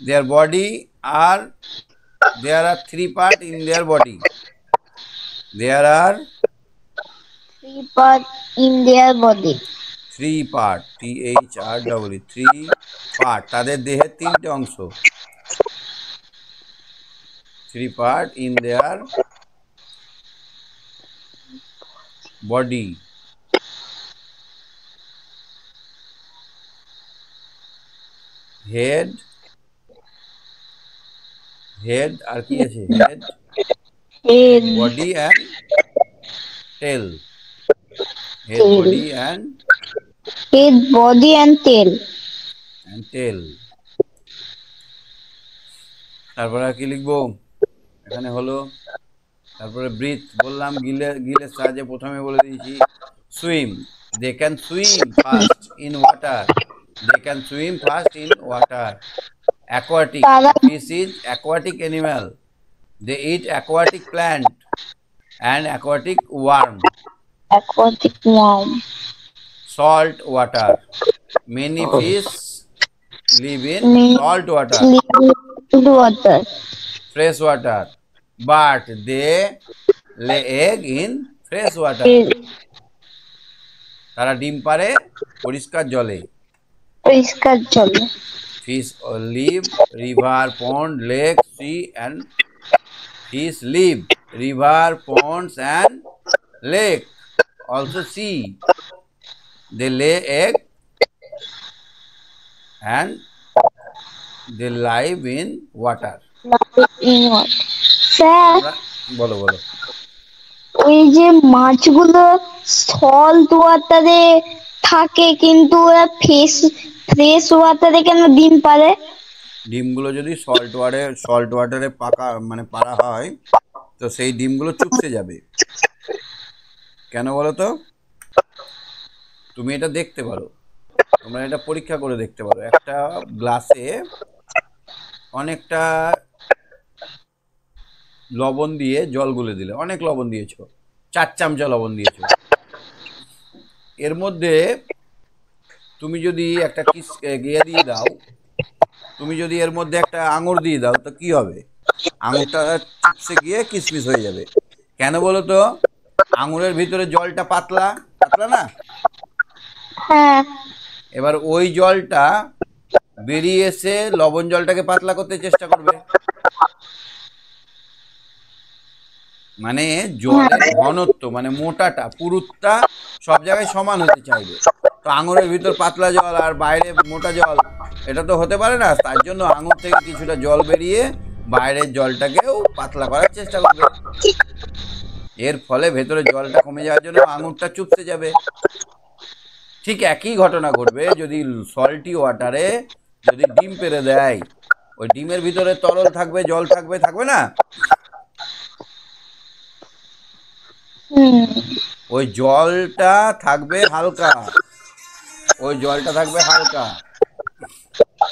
Their body there are 3 parts in their body. There are 3 parts in their body. 3 part, THREE, 3 part. তাদের দেহের 3টে অংশ। 3 part in their body. Head, আর কি আছে? Head, head, body and tail. Head, tail. body and Head, body and tail. tail. তারপরে আর কি লিখবো? এখানে হলো, তারপরে ব্রিথ বললাম, গিলের সাহায্যে প্রথমে বলে দিয়েছি। Swim, they can swim fast in water. They can swim fast in water. Aquatic, fish is aquatic animal. They eat aquatic plant and aquatic worm. Aquatic worm. Salt water, many fish live in salt water. Liquid water. Fresh water, but they lay egg in fresh water. তারা ডিম পারে পরিষ্কার জলে। পরিষ্কার জলে। Fish live river, pond, lake, sea and fish live river, ponds and lake, also sea. They lay egg and they live in water. Sir, বলো বলো। ওই যে মাছগুলো সল্ট ওয়াটারে থাকে কিন্তু ওরা ফ্রেশ ওয়াটারে কেন ডিম পারে? ডিমগুলো যদি সল্ট ওয়াটারে পাকা মানে পাড়া হয়, তো সেই ডিমগুলো চুপসে যাবে। কেন বলো তো? তুমি এটা দেখতে পারো, তোমরা এটা পরীক্ষা করে দেখতে পারো। একটা গ্লাসে অনেকটা লবণ দিয়ে জল গুলে দিলে, অনেক লবণ দিয়েছো, 4 চামচা লবণ দিয়েছো। এর মধ্যে তুমি যদি একটা গিয়ে দিয়ে দাও, তুমি যদি এর মধ্যে একটা আঙুর দিয়ে দাও, তো কি হবে? আঙুরটা চুপসে গিয়ে কিসমিস হয়ে যাবে। কেন বলো তো? আঙুরের ভিতরে জলটা পাতলা পাতলা না? হ্যাঁ। এবার ওই জলটা বেরিয়ে এসে লবণ জলটাকে পাতলা করতে চেষ্টা করবে। মানে জলের ঘনত্ব, মানে মোটাটা পুরুত্বটা সব জায়গায় সমান হতে চাইবে। তো আঙুরের ভিতর পাতলা জল আর বাইরে মোটা জল, এটা তো হতে পারে না। তার জন্য আঙুর থেকে কিছুটা জল বেরিয়ে বাইরের জলটাকেও পাতলা করার চেষ্টা করবে। এর ফলে ভেতরে জলটা কমে যাওয়ার জন্য আঙুরটা চুপসে যাবে। ঠিক একই ঘটনা ঘটবে যদি সল্টি ওয়াটারে যদি ডিম পেড়ে দেয়। ওই ডিমের ভিতরে তরল থাকবে, জল থাকবে, থাকবে না? ওই জলটা থাকবে হালকা, ওই জলটা থাকবে হালকা,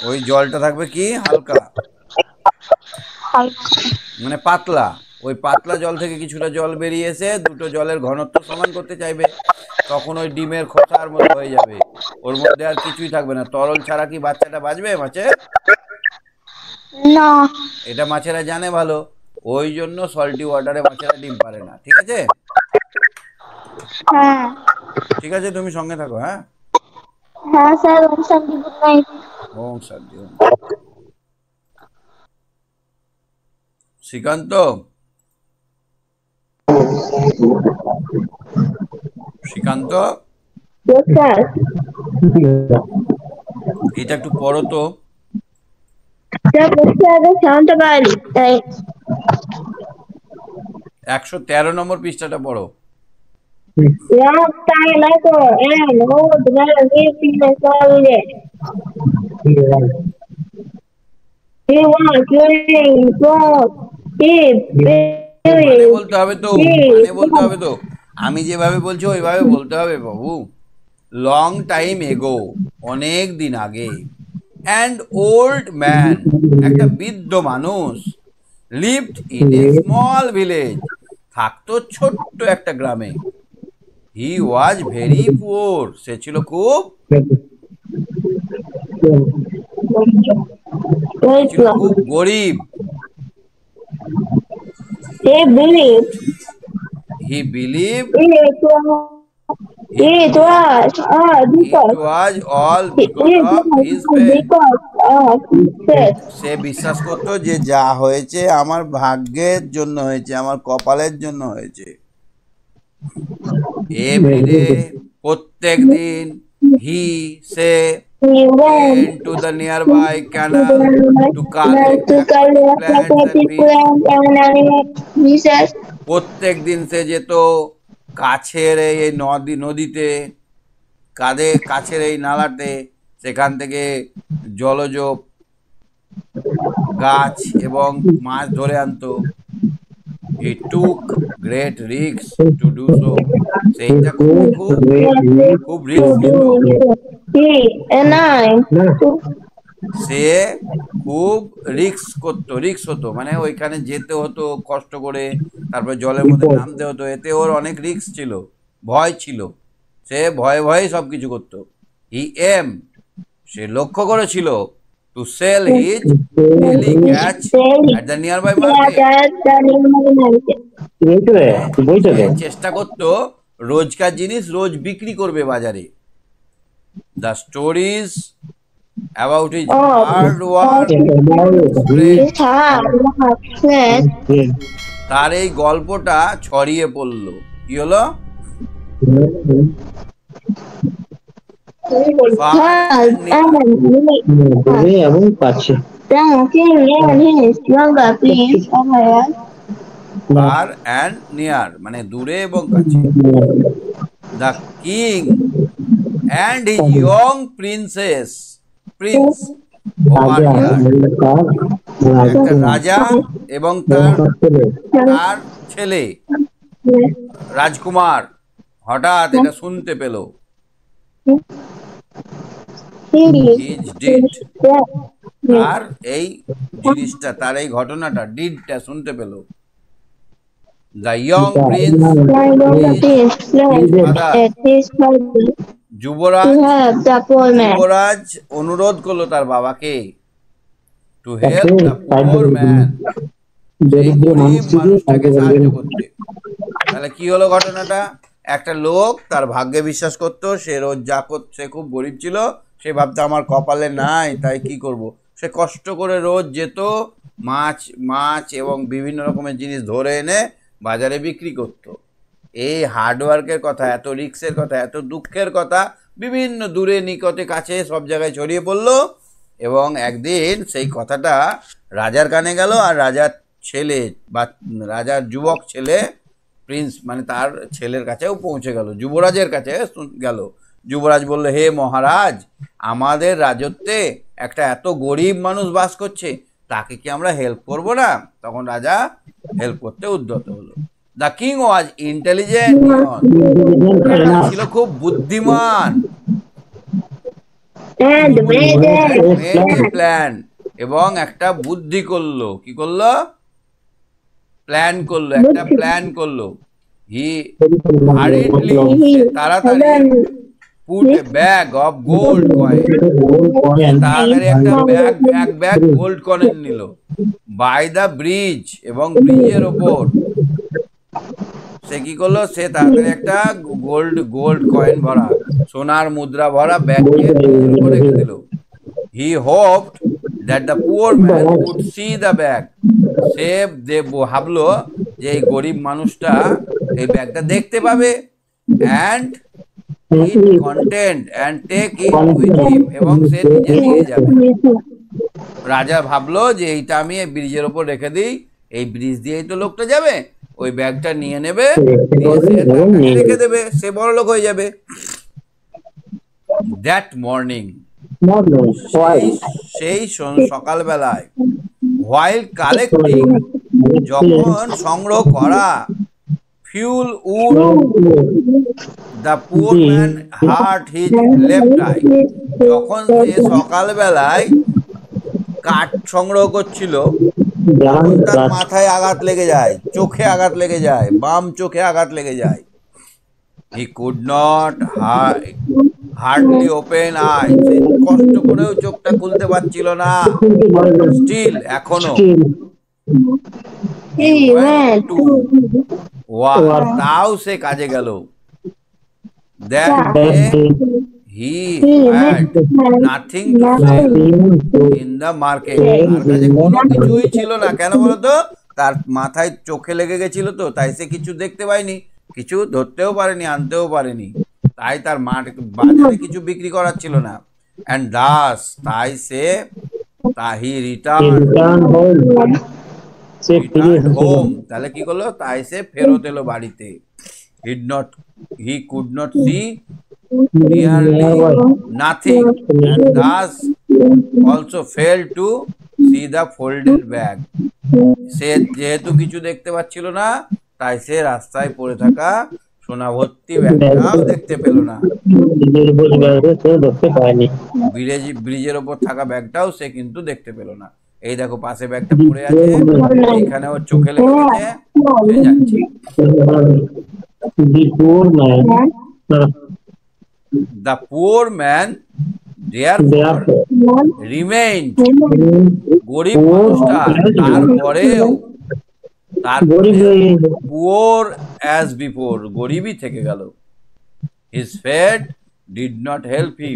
ওই জলটা থাকবে কি হালকা, মানে পাতলা। ওই পাতলা জল থেকে কিছুটা জল বেরিয়ে এসে দুটো জলের ঘনত্ব সমান করতে চাইবে। তখন ওই ডিমের খোসার মতো হয়ে যাবে, ওর মধ্যে আর কিছুই থাকবে না। তরল ছাড়া কি বাচ্চাটা বাঁচবে মাছের? না। এটা মাছেরা জানে ভালো, ওই জন্য সল্টি ওয়াটারে মাছেরা ডিম পারে না। ঠিক আছে? হ্যাঁ। ঠিক আছে, তুমি সঙ্গে থাকো। হ্যাঁ হ্যাঁ স্যার, ওম শান্তি, গুড নাইট। ওম শান্তি। শ্রীকান্ত, শ্রীকান্ত, এটা একটু পড়ো তো। 113 নম্বর পৃষ্ঠাটা পড়ো। মানে বলতে হবে তো, মানে বলতে হবে তো। আমি যেভাবে বলছি ওইভাবে বলতে হবে বাবু। লং টাইম এগো, অনেক দিন আগে। অ্যান্ড ওল্ড ম্যান, একটা বৃদ্ধ মানুষ। Lived in a small village, থাকতো ছোট্ট একটা গ্রামে। হি ওয়াজ ভেরি পুয়ার, সে ছিল খুব গরিব। He believed It was all It because was all it because of his faith. because of his faith. সে বিশ্বাস করতো যে যা হয়েছে আমার ভাগ্যের জন্য হয়েছে, আমার কপালের জন্য হয়েছে। এভরিডে, প্রত্যেক দিন, হি সে He went went to the nearby canal to collect to aquatic plants and aquatic fish. plant and animal pieces. প্রত্যেক দিন সে যেত কাছের এই নদীতে, কাছের এই নালাতে, সেখান থেকে জলজ গাছ এবং মাছ ধরে আনতো। He took great risks to do so. সেইটা খুব রিস্ক নিত। He and I সে খুব রিস্ক হতো, মানে ওইখানে যেতে হতো কষ্ট করে, তারপর জলের মধ্যে নামতে হতো, এতে ওর অনেক রিস্ক ছিল, ভয় ছিল, সে ভয়ে ভয়ে সব কিছু করতো। হি এম, সে লক্ষ্য করেছিল, to sell his daily catch at the nearby market. সে চেষ্টা করতো রোজকার জিনিস রোজ বিক্রি করবে বাজারে। The stories about his hard work spread. তার এই গল্পটা ছড়িয়ে পড়ল। কি হলো? এবং পাচ্ছে far and near, মানে দূরে এবং কাছে। The king and his young Prince over here. একটা রাজা এবং তার ছেলে রাজকুমার হঠাৎ এটা শুনতে পেল। তার এই জিনিসটা, তার এই ঘটনাটা, ডিডটা শুনতে পেল। The young prince, যুবরাজ অনুরোধ করলো তার বাবাকে, to help the poor man, সেই গরিব মানুষটাকে সাহায্য করতে। তাহলে কি হলো ঘটনাটা? একটা লোক তার ভাগ্যে বিশ্বাস করতো, সে রোজ যা করতো, সে খুব গরিব ছিল, সে ভাবতো আমার কপালে নাই, তাই কি করব, সে কষ্ট করে রোজ যেত, মাছ এবং বিভিন্ন রকমের জিনিস ধরে এনে বাজারে বিক্রি করত। এই হার্ডওয়ার্কের কথা, এত রিস্কের কথা, এত দুঃখের কথা বিভিন্ন দূরে নিকটে কাছে সব জায়গায় ছড়িয়ে পড়লো। এবং একদিন সেই কথাটা রাজার কানে গেল, আর রাজার ছেলে বা রাজার যুবক ছেলে প্রিন্স, মানে তার ছেলের কাছেও পৌঁছে গেল, যুবরাজের কাছে গেল। যুবরাজ বলল, হে মহারাজ, আমাদের রাজত্বে একটা এত গরিব মানুষ বাস করছে, তাকে কি আমরা হেল্প করব না? তখন রাজা হেল্প করতে উদ্যত হলো। দ্য কিং ওয়াজ ইন্টেলিজেন্ট, ছিল খুব বুদ্ধিমান, প্ল্যান, এবং একটা বুদ্ধি করলো। কি করলো? একটা প্ল্যান করলো। হি হারিডলি, তাড়াতাড়ি, put a bag of gold coin, তাড়াতাড়ি এক ব্যাগ গোল্ড কয়েন নিল। বাই দ্য ব্রিজ, এবং ব্রিজের ওপর সে কি করলো? সে তাড়াতাড়ি একটা গোল্ড কয়েন ভরা, সোনার মুদ্রা ভরা ব্যাগকে ব্রিজের উপর রেখে দিল। He hoped that the poor man would see the bag, সে ভাবলো যে এই গরিব মানুষটা এই ব্যাগটা দেখতে পাবে, and it content and take it with him, এবং সে নিজে নিয়ে যাবে। রাজা ভাবলো যে এইটা আমি এই ব্রিজের ওপর রেখে দিই, এই ব্রিজ দিয়েই তো লোকটা যাবে, ওই ব্যাগটা নিয়ে নেবে, রেখে দেবে, সে বড় লোক হয়ে যাবে। দ্যাট মর্নিং, সেই সকালবেলায়, হোয়াইল কালেক্টিং, যখন সংগ্রহ করা, fuel wood, the poor man hurt his left eye, যখন সে সকালবেলায় কাঠ সংগ্রহ করছিল, তখন তার মাথায় আঘাত লেগে যায়, চোখে আঘাত লেগে যায়, বাম চোখে আঘাত লেগে যায়। হি could not hardly open I, কষ্ট করেও চোখটা খুলতে পারছিল না, স্টিল, এখনো। তাও সে কাজে গেল। that that day day he he had had nothing to sell in the market. তার কাছে কোনো কিছুই ছিল না, কেন বলতো? তার মাথায় চোখে লেগে গেছিল, তো তাই সে কিছু দেখতে পায়নি, কিছু ধরতেও পারেনি, আনতেও পারেনি, তাই তার বাজারে কিছু বিক্রি করার ছিল না। অ্যান্ড দাস, তাই সে হি he রিটার্ন returned home. সে ফিরে রিটার্ন এসেছিল। হোম, তাহলে কি করলো? তাই সে ফেরত এলো বাড়িতে। He could not see nearly Nearby. nothing, and thus also failed to see the folded bag. সে যেহেতু কিছু দেখতে পাচ্ছিল না, তাই সে রাস্তায় পড়ে থাকা সোনা ভর্তি ব্যাগটাও দেখতে পেল না। নিজের উপর ব্যাগে সে দেখতে পায়নি। ব্রিজের ওপর থাকা ব্যাগটাও সে কিন্তু দেখতে পেল না। এই দেখো পাশে ব্যাগটা পড়ে আছে, এইখানে ওর চোখে লেগে গেছে, সে যাচ্ছে। The poor man, The poor man therefore therefore, remained, গরিব poor মানুষটা তারপরেও গরিব হয়ে গেছে। পুয়ার অ্যাজ বিফোর, গরিবই থেকে গেল। His fate did not help him,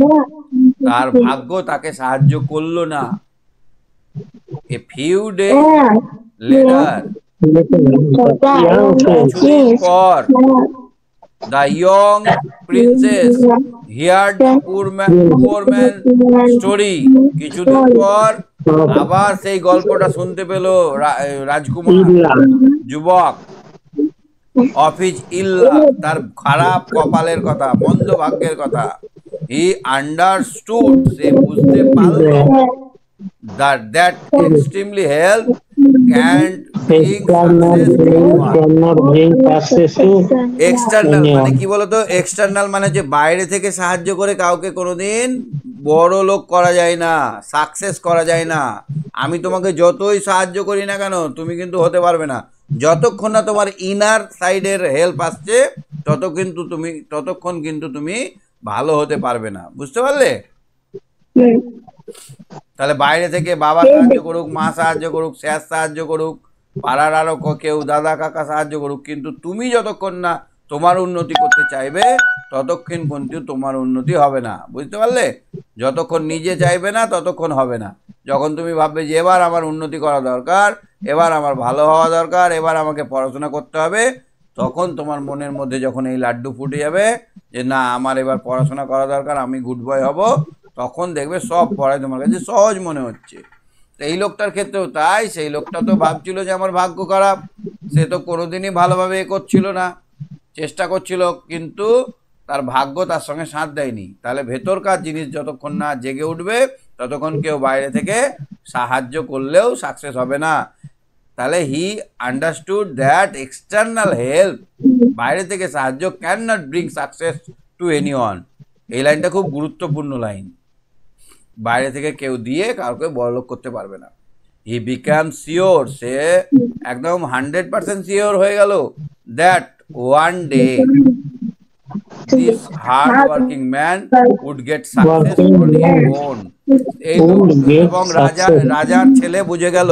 তার ভাগ্য তাকে সাহায্য করলো না। এ ফিউ ডে লেটার, কিছুদিন পর, the young princess heard the poor man story, কিছুদিন পর আবার সেই গল্পটা শুনতে পেল রাজকুমার, যুবক, অফ হিজ ইল্লা, তার খারাপ কপালের কথা, মন্দ ভাগ্যের কথা। হি আন্ডারস্টুড, সে বুঝতে পারল, that extremely help can bring success to anyone. External মানে কি বলতো? এক্সটার্নাল মানে যে বাইরে থেকে সাহায্য করে কাউকে কোনোদিন বড় লোক করা যায় না, সাকসেস করা যায় না। আমি তোমাকে যতই সাহায্য করি না কেন, তুমি কিন্তু হতে পারবে না যতক্ষণ না তোমার ইনার সাইডের হেল্প আসছে, ততক্ষণ কিন্তু তুমি ভালো হতে পারবে না। বুঝতে পারলে? তাহলে বাইরে থেকে বাবা সাহায্য করুক, মা সাহায্য করুক, স্যার সাহায্য করুক, পাড়ার আরো কেউ, দাদা কাকা সাহায্য করুক, কিন্তু তুমি যতক্ষণ না তোমার উন্নতি করতে চাইবে, ততক্ষণ কিন্তু তোমার উন্নতি হবে না। বুঝতে পারলে? যতক্ষণ নিজে চাইবে না, ততক্ষণ হবে না। যখন তুমি ভাববে যে এবার আমার উন্নতি করা দরকার, এবার আমার ভালো হওয়া দরকার, এবার আমাকে পড়াশোনা করতে হবে, তখন তোমার মনের মধ্যে যখন এই লাড্ডু ফুটে যাবে যে না, আমার এবার পড়াশোনা করা দরকার, আমি গুড বয় হব, তখন দেখবে সব পড়াই তোমার কাছে সহজ মনে হচ্ছে। এই লোকটার ক্ষেত্রেও তাই। সেই লোকটা তো ভাবছিল যে আমার ভাগ্য খারাপ, সে তো কোনোদিনই ভালোভাবে করছিল না, চেষ্টা করছিল, কিন্তু তার ভাগ্য তার সঙ্গে সাথ দেয়নি। তাহলে ভেতরকার জিনিস যতক্ষণ না জেগে উঠবে, ততক্ষণ কেউ বাইরে থেকে সাহায্য করলেও সাকসেস হবে না। তাহলে হি আন্ডারস্টুড দ্যাট এক্সটার্নাল হেল্প, বাইরে থেকে সাহায্য, can not bring success to anyone. এই লাইনটা খুব গুরুত্বপূর্ণ লাইন। বাইরে থেকে কেউ দিয়ে কাউকে বড়লোক করতে পারবে না। হি বিকাম শিওর, সে একদম 100% শিওর হয়ে গেল, that one day this hard working man would get success on his own. এই এবং রাজার ছেলে বুঝে গেল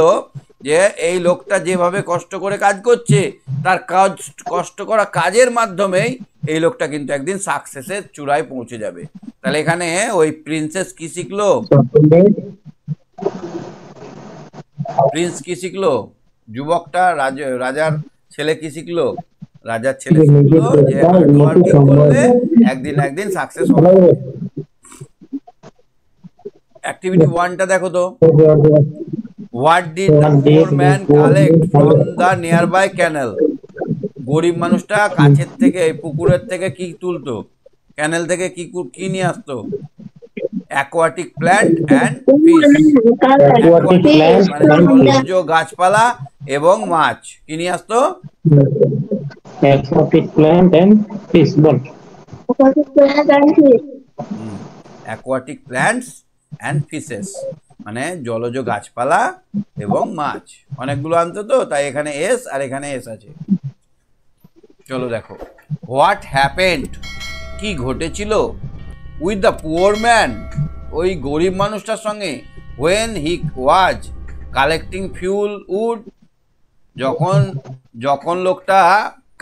যে এই লোকটা যেভাবে কষ্ট করে কাজ করছে, তার কষ্ট করা কাজের মাধ্যমেই এই লোকটা কিন্তু একদিন সাকসেসের চূড়ায় পৌঁছে যাবে। তাহলে এখানে ওই প্রিন্সেস কি শিখলো? প্রিন্স কি শিখলো? যুবকটা, রাজার ছেলে কি শিখলো? রাজার ছেলে শিখলো যে হার্ড ওয়ার্কিং করলে একদিন সাকসেস হবে। অ্যাক্টিভিটি 1টা দেখো তো। What did the poor man collect from the nearby canal? গরিব মানুষটা কাছের থেকে, পুকুরের থেকে কি তুলতো? ক্যানেল থেকে কি নিয়ে আসতো? অ্যাকোয়াটিক প্ল্যান্ট অ্যান্ড ফিশ, মানে জলজ গাছপালা এবং মাছ। কি নিয়ে আসতো? aquatic plant and fish. Aquatic plants and fishes, মানে জলজ গাছপালা এবং মাছ। অনেকগুলো আনতো তো, তাই এখানে এস আর এখানে এস আছে। চলো দেখো, হোয়াট হ্যাপেন্ড, কি ঘটেছিল, উইথ দ্য পুয়ার ম্যান, ওই গরিব মানুষটার সঙ্গে, when he was collecting fuel wood, যখন লোকটা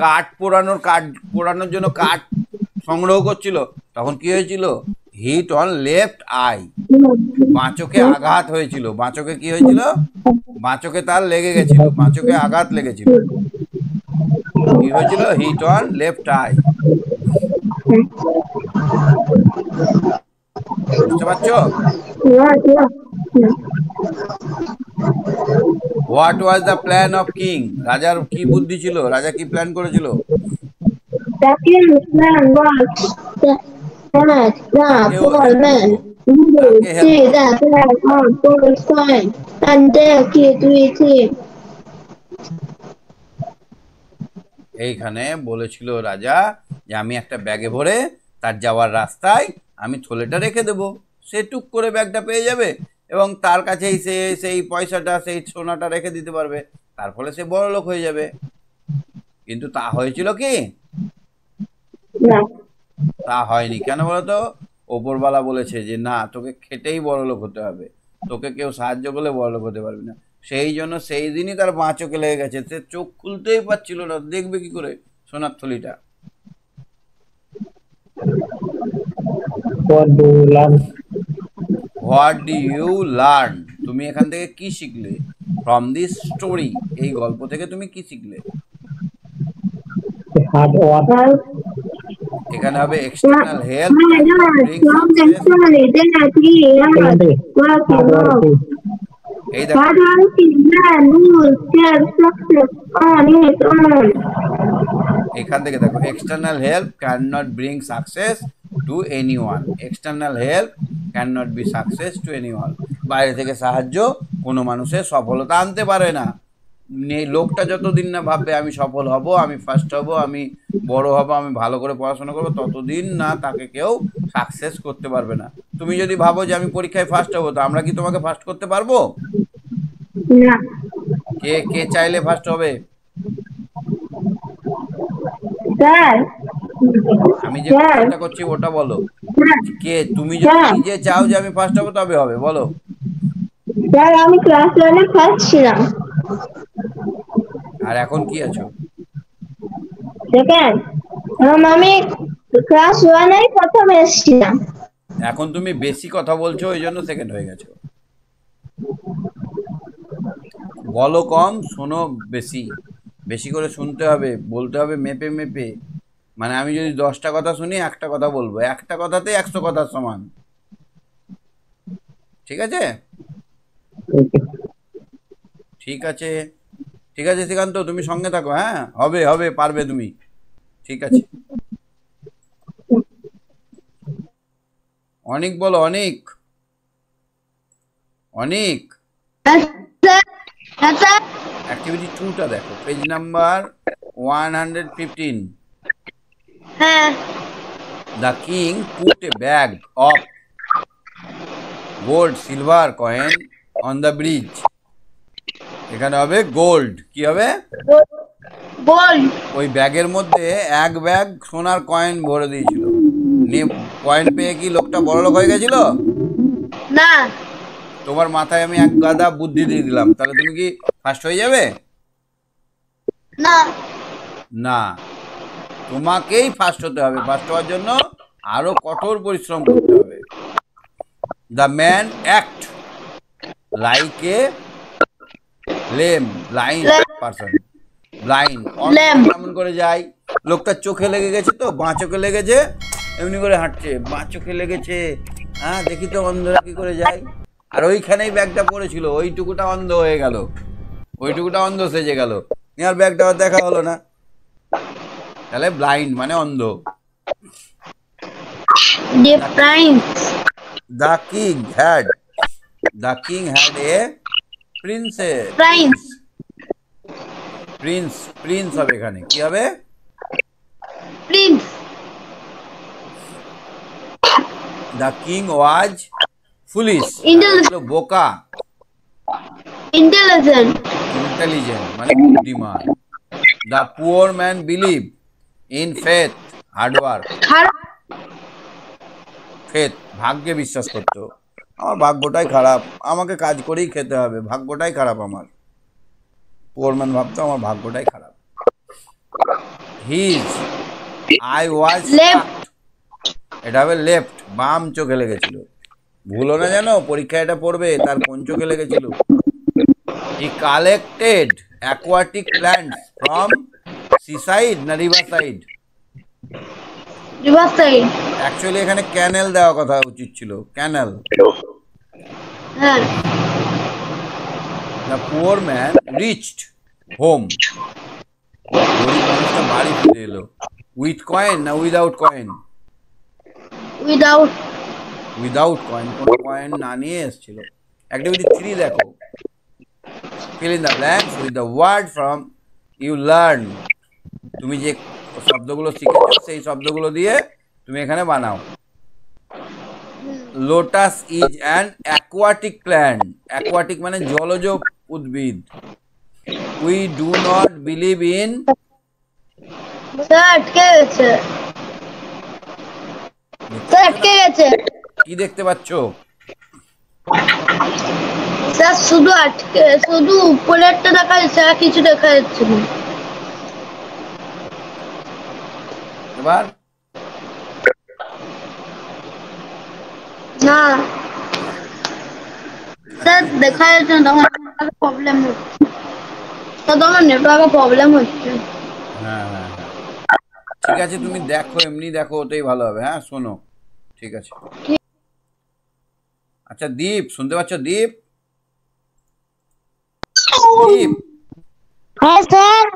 কাঠ পোড়ানোর জন্য কাঠ সংগ্রহ করছিল, তখন কি হয়েছিল? হিট অন লেফট আই, বাঁচকে আঘাত হয়েছিল। বাঁচকে কি হয়েছিল? বাঁচকে তার লেগে গেছিল, বাঁচকে আঘাত লেগেছিল। কি হয়েছিল? Hit on left eye. বুঝতে পারছো? What was the plan of king? রাজার কি বুদ্ধি ছিল? রাজা কি প্ল্যান করেছিল? The king's plan was that the কাকেও poor help man করবো, would কাকে হেল্প see করবো? the plan of Paul's coin and take it with him. এইখানে বলেছিল রাজা যে আমি একটা ব্যাগে ভরে তার যাওয়ার রাস্তায় আমি থলেটা রেখে দেবো, সে টুক করে ব্যাগটা পেয়ে যাবে এবং তার কাছেই সে সেই পয়সাটা, সেই সোনাটা রেখে দিতে পারবে, তার ফলে সে বড় লোক হয়ে যাবে। কিন্তু তা হয়েছিল কি? No. তা হয়নি। কেন বলতো? ওপরওয়ালা বলেছে যে না, তোকে খেটেই বড়লোক হতে হবে, তোকে কেউ সাহায্য করলে বড়লোক হতে পারবি না। সেই জন্য সেই দিনই তার বাঁ চোখে লেগে গেছে, সে চোখ খুলতেই পারছিল না, দেখবে কি করে সোনার থলিটা। What do you learn? What do you learn? তুমি এখান থেকে কি শিখলে? ফ্রম দিস স্টোরি, এই গল্প থেকে তুমি কি শিখলে? Hard work. Well, এখানে হবে external help my Lord, bring from the success. story that he had working Hard out. work. এই দেখো, Hard working man would get success on his own. এখান থেকে দেখো, external help can not bring success to anyone. External help can not be success to anyone. বাইরে থেকে সাহায্য কোনো মানুষের সফলতা আনতে পারে না। লোকটা যতদিন না ভাববে আমি সফল হব, আমি ফার্স্ট হব, আমি বড় হব, আমি ভালো করে পড়াশোনা করবো, ততদিন না তাকে কেউ সাকসেস করতে পারবে না। তুমি যদি ভাবো যে আমি পরীক্ষায় ফার্স্ট হবো, তো আমরা কি তোমাকে ফার্স্ট করতে পারবো? No. কে কে চাইলে ফার্স্ট হবে? Sir. আমি যে Sir. কোশ্চেনটা করছি ওটা বলো। Sir. কে? তুমি যদি Sir. নিজে চাও যে আমি ফার্স্ট হবো, তবে হবে, বলো। Sir, আমি ক্লাস 1 ফার্স্ট ছিলাম। আর এখন কি আছো? সেকেন্ড। আমি ক্লাস 1 এ প্রথম এসেছিলাম। এখন তুমি বেশি কথা বলছো, ওই জন্য সেকেন্ড হয়ে গেছো। বলো কম, শোনো বেশি। বেশি করে শুনতে হবে, বলতে হবে মেপে মেপে। মানে আমি যদি 10টা কথা শুনি, একটা কথা বলবো, একটা কথাতে 100 কথার সমান। ঠিক আছে? Okay. ঠিক আছে, ঠিক আছে শ্রীকান্ত, তুমি সঙ্গে থাকো। হ্যাঁ, হবে হবে, পারবে তুমি। ঠিক আছে। অনেক বলো, অনেক অনেক। অ্যাক্টিভিটি 2টা দেখো, পেজ নাম্বার 115। হ্যাঁ। The king put a bag of gold silver coin on the bridge. এখানে হবে গোল্ড। কি হবে? বল। ওই ব্যাগের মধ্যে এক ব্যাগ সোনার কয়েন ভরে দিয়েছিল। কয়েন পেয়ে কি লোকটা বড়লোক হয়ে গেছিল? না। তোমার মাথায় আমি এক গাদা বুদ্ধি দিয়ে দিলাম, তাহলে তুমি কি ফার্স্ট হয়ে যাবে? না। না, তোমাকেই ফার্স্ট হতে হবে। ফার্স্ট হওয়ার জন্য আরো কঠোর পরিশ্রম করতে হবে। The man act like a lame blind person. Blind কেমন করে যায়? লোকটার চোখে লেগে গেছে, তো বাঁ চোখে লেগেছে, এমনি করে হাঁটছে, বাঁ চোখে লেগেছে। হ্যাঁ, দেখি তো অন্ধরা কি করে যায়। আর ওইখানেই ব্যাগটা পড়েছিল, ওইটুকুটা অন্ধ হয়ে গেল, ওইটুকুটা অন্ধ সেজে গেল, আর ব্যাগটা দেখা হলো না। তাহলে ব্লাইন্ড মানে অন্ধ। The king had a princess. Prince হবে এখানে। কি হবে? Prince. The king was foolish, বোকা। ইন্টেলিজেন্ট মানে বুদ্ধিমান। The poor man believed in faith, hard work. Faith, ভাগ্যে বিশ্বাস করতো। আমার ভাগ্যটাই খারাপ, আমাকে কাজ করেই খেতে হবে, ভাগ্যটাই খারাপ আমার। পোর ম্যান ভাবতো আমার ভাগ্যটাই খারাপ। His eye was এটা হবে লেফট, বাম চোখে লেগেছিল। ভুলো না জানো, পরীক্ষায় এটা পড়বে, তার কোন চোখে লেগেছিল। He collected aquatic plants from seaside না riverside? Riverside. Actually এখানে ক্যানেল দেওয়া কথা উচিত ছিল, ক্যানেল। হ্যাঁ। The poor man reached home, গরিব মানুষটা বাড়ি ফিরে এলো। উইথ কয়েন না without coin? Without. Without coin, কোনো কয়েন না নিয়ে এসেছিল। অ্যাক্টিভিটি 3 দেখো, fill in the blanks with the word from you learn। তুমি যে শব্দগুলো শিখেছো সেই শব্দগুলো দিয়ে তুমি এখানে বানাও। Lotus is an aquatic plant, aquatic মানে জলজ উদ্ভিদ। We do not believe in, sir আটকে গেছে, স্যার আটকে গেছে। কি দেখতে পাচ্ছ? স্যার শুধু আটকে, শুধু উপরেরটা দেখা যাচ্ছে, আর কিছু দেখা যাচ্ছে না। এবার না স্যার দেখা যাচ্ছে না, তখন প্রবলেম হচ্ছে, তখন নেটওয়ার্কের প্রবলেম হচ্ছে। হ্যাঁ হ্যাঁ হ্যাঁ, ঠিক আছে, তুমি দেখো, এমনি দেখো, ওটাই ভালো হবে। হ্যাঁ শোনো, ঠিক আছে। আচ্ছা দীপ, শুনতে পাচ্ছ দীপ? দীপ, হ্যাঁ স্যার।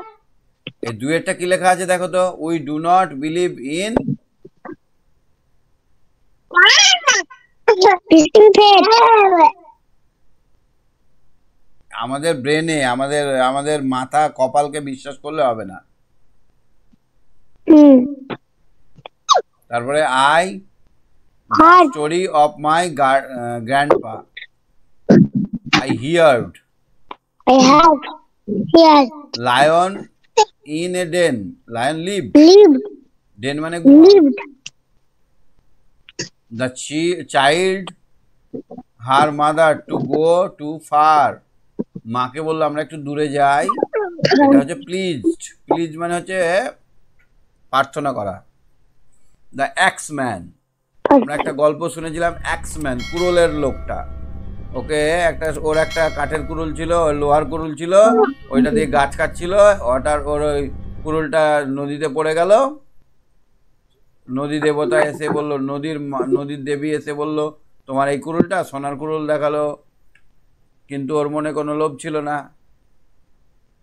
এই দুয়েরটা কি লেখা আছে দেখো তো। We do not believe in, আমাদের ব্রেনে, আমাদের আমাদের মাথা কপালকে বিশ্বাস করলে হবে না। তারপরে I Heart. Story of my grandpa, I heard I have. Yes. Lion in a den, lion live, Lived. Den মানে Lived. The child her mother to go to far, মাকে বললো আমরা একটু দূরে যাই। এটা হচ্ছে প্লিজড, প্লিজ মানে হচ্ছে প্রার্থনা করা। দ্য অ্যাক্স ম্যান, আমরা একটা গল্প শুনেছিলাম, অ্যাক্স ম্যান, কুড়োলের লোকটা। ওকে একটা, ওর একটা কাঠের কুড়ুল ছিল, লোহার কুড়ুল ছিল, ওইটা দিয়ে গাছ কাটছিল। ওর ওই কুড়ুলটা নদীতে পড়ে গেল। নদী দেবতা এসে বলল, নদীর দেবী এসে বলল তোমার এই কুড়ুলটা, সোনার কুড়ুল দেখালো, কিন্তু ওর মনে কোনো লোভ ছিল না।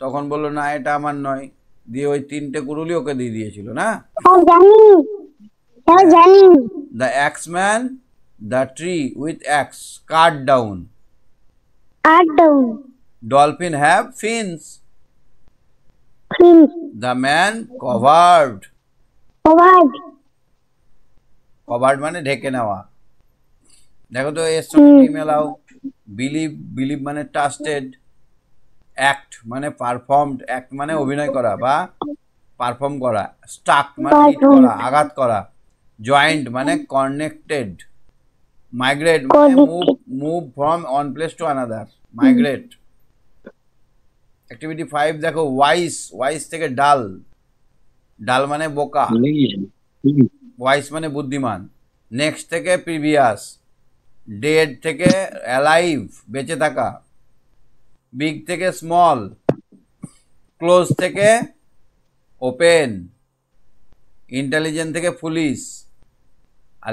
তখন বললো না এটা আমার নয়, দিয়ে ওই 3টে কুড়ুলই ওকে দিয়ে দিয়েছিল না। The axe man, the tree with axe cut down, dolphin have fins, the man covered, covered মানে ঢেকে নেওয়া। দেখো তো এর সঙ্গে কি মেলাও। বিলিভ, বিলিভ মানে ট্রাস্টেড। অ্যাক্ট মানে পারফর্মড, অ্যাক্ট মানে অভিনয় করা বা পারফর্ম করা। স্টাক মানে হিট করা, আঘাত করা। জয়েন্ট মানে কানেক্টেড। মাইগ্রেট মানে move from one place to another, migrate. Activity 5 দেখো, ওয়াইস, ওয়াইস থেকে ডাল, ডাল মানে বোকা, ওয়াইস মানে বুদ্ধিমান। নেক্সট থেকে প্রিভিয়াস, ডেড থেকে অ্যালাইভ, বেঁচে থাকা। বিগ থেকে স্মল, ক্লোজ থেকে ওপেন, ইন্টেলিজেন্ট থেকে ফুলিশ, আর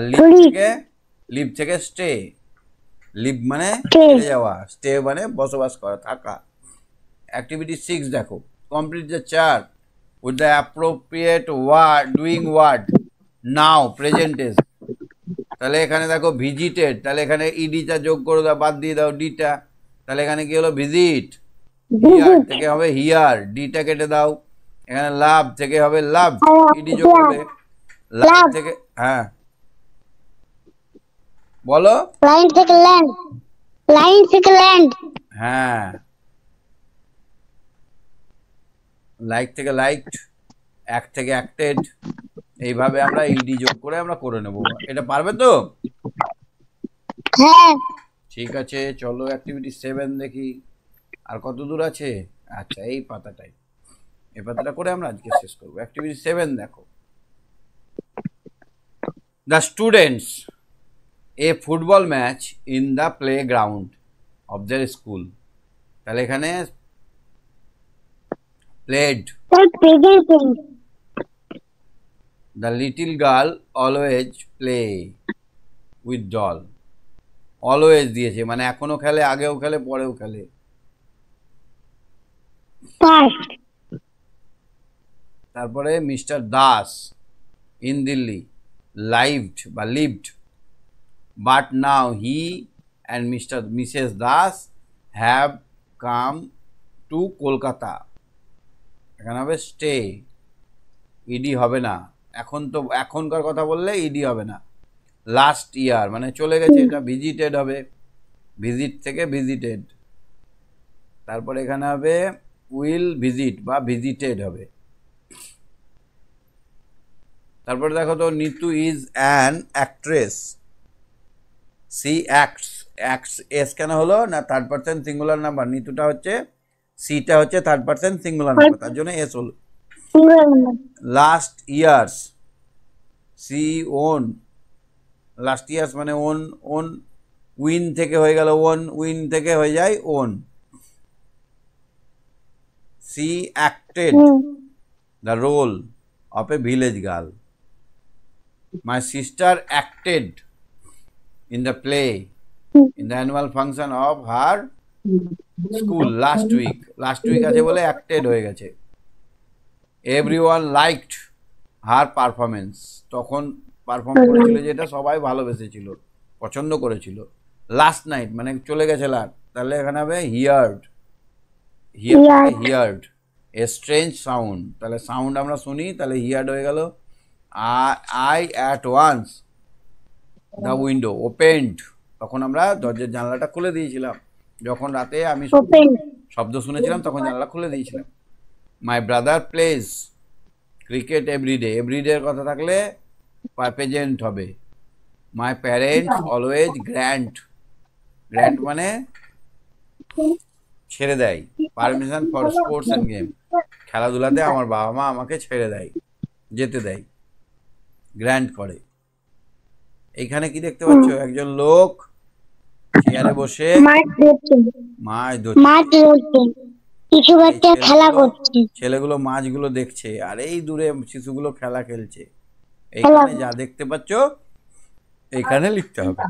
লিভ থেকে স্টে। লিভ মানে চলে যাওয়া, স্টে মানে বসবাস করা, থাকা। অ্যাক্টিভিটি 6 দেখো, complete the chart with the appropriate word, doing word now present tense. তাহলে এখানে দেখো ভিজিটেড, তাহলে এখানে ইডিটা যোগ করে দাও, বাদ দিয়ে দাও ডিটা, তাহলে এখানে কি হলো ভিজিট। হিয়ার থেকে হবে হিয়ার, ডিটা কেটে দাও। এখানে লাভ থেকে হবে লাভ, ইডি যোগ করবে। লাভ থেকে, হ্যাঁ বলো। লাইন থেকে ল্যান্ড, লাইন থেকে ল্যান্ড। হ্যাঁ, লাইক থেকে লাইকড, অ্যাক্ট থেকে অ্যাক্টেড। এইভাবে আমরা ইডি যোগ করে আমরা করে নেব। এটা পারবে তো? হ্যাঁ। ঠিক আছে, চলো অ্যাক্টিভিটি 7 দেখি। আর কত দূর আছে? আচ্ছা এই পাতাটাই, এই পাতাটা করে আমরা আজকে শেষ করবো। অ্যাক্টিভিটি 7 দেখো, the students A football match in the play ground of their school. তাহলে এখানে played. Sir present tense. The little girl always play with doll. Always দিয়েছে মানে এখনো খেলে, আগেও খেলে, পরেও খেলে। পাস্ট। তারপরে Mr Das in Delhi lived but now he and Mrs Das have come to Kolkata. এখানে হবে স্টে, ইডি হবে না। এখন তো এখনকার কথা বললে ইডি হবে না। লাস্ট ইয়ার মানে চলে গেছে, এটা ভিজিটেড হবে, ভিজিট থেকে ভিজিটেড। তারপর এখানে হবে উইল ভিজিট বা ভিজিটেড হবে। তারপরে দেখো তো, Nitu is an actress, she acts S কেন হলো না, থার্ড পার্সন সিঙ্গুলার নাম্বার। নিতুটা হচ্ছে, সিটা হচ্ছে থার্ড পার্সন সিঙ্গুলার নাম্বার, তার জন্য এস হলো। Singular number. Last years, she won, last years মানে ওন, ওন উইন থেকে হয়ে গেল ওন, উইন থেকে হয়ে যায় won. She acted the role of a village girl. My sister acted in the play in the annual function of her school last week. Last week আছে বলে acted হয়ে গেছে। এভরিওয়ান লাইকড হার পারফরমেন্স, তখন perform করেছিল যেটা সবাই ভালোবেসেছিল, পছন্দ করেছিল। লাস্ট নাইট মানে চলে গেছে লাট, তাহলে এখানে হবে heard, heard a strange sound, তাহলে সাউন্ড আমরা শুনি, তাহলে হিয়ার্ড হয়ে গেল। I at once the window opened, তখন আমরা দরজার জানলাটা খুলে দিয়েছিলাম, যখন রাতে আমি শব্দ শুনেছিলাম তখন জানলা খুলে দিয়েছিলাম। My brother plays cricket everyday, everyday এর কথা থাকলে প্রেজেন্ট হবে। My parents always grant, grant মানে ছেড়ে দেয়, permission for sports and game, খেলাধুলাতে আমার বাবা মা আমাকে ছেড়ে দেয়, যেতে দেয়, গ্র্যান্ট করে। এইখানে কি দেখতে পাচ্ছ, একজন লোক চেয়ারে বসে মাছ ধরছে, কিছু বাচ্চা খেলা করছে, ছেলেগুলো মাছগুলো দেখছে, আর এই দূরে শিশুগুলো খেলা খেলছে। এইখানে যা দেখতে পাচ্ছ এইখানে লিখতে হবে।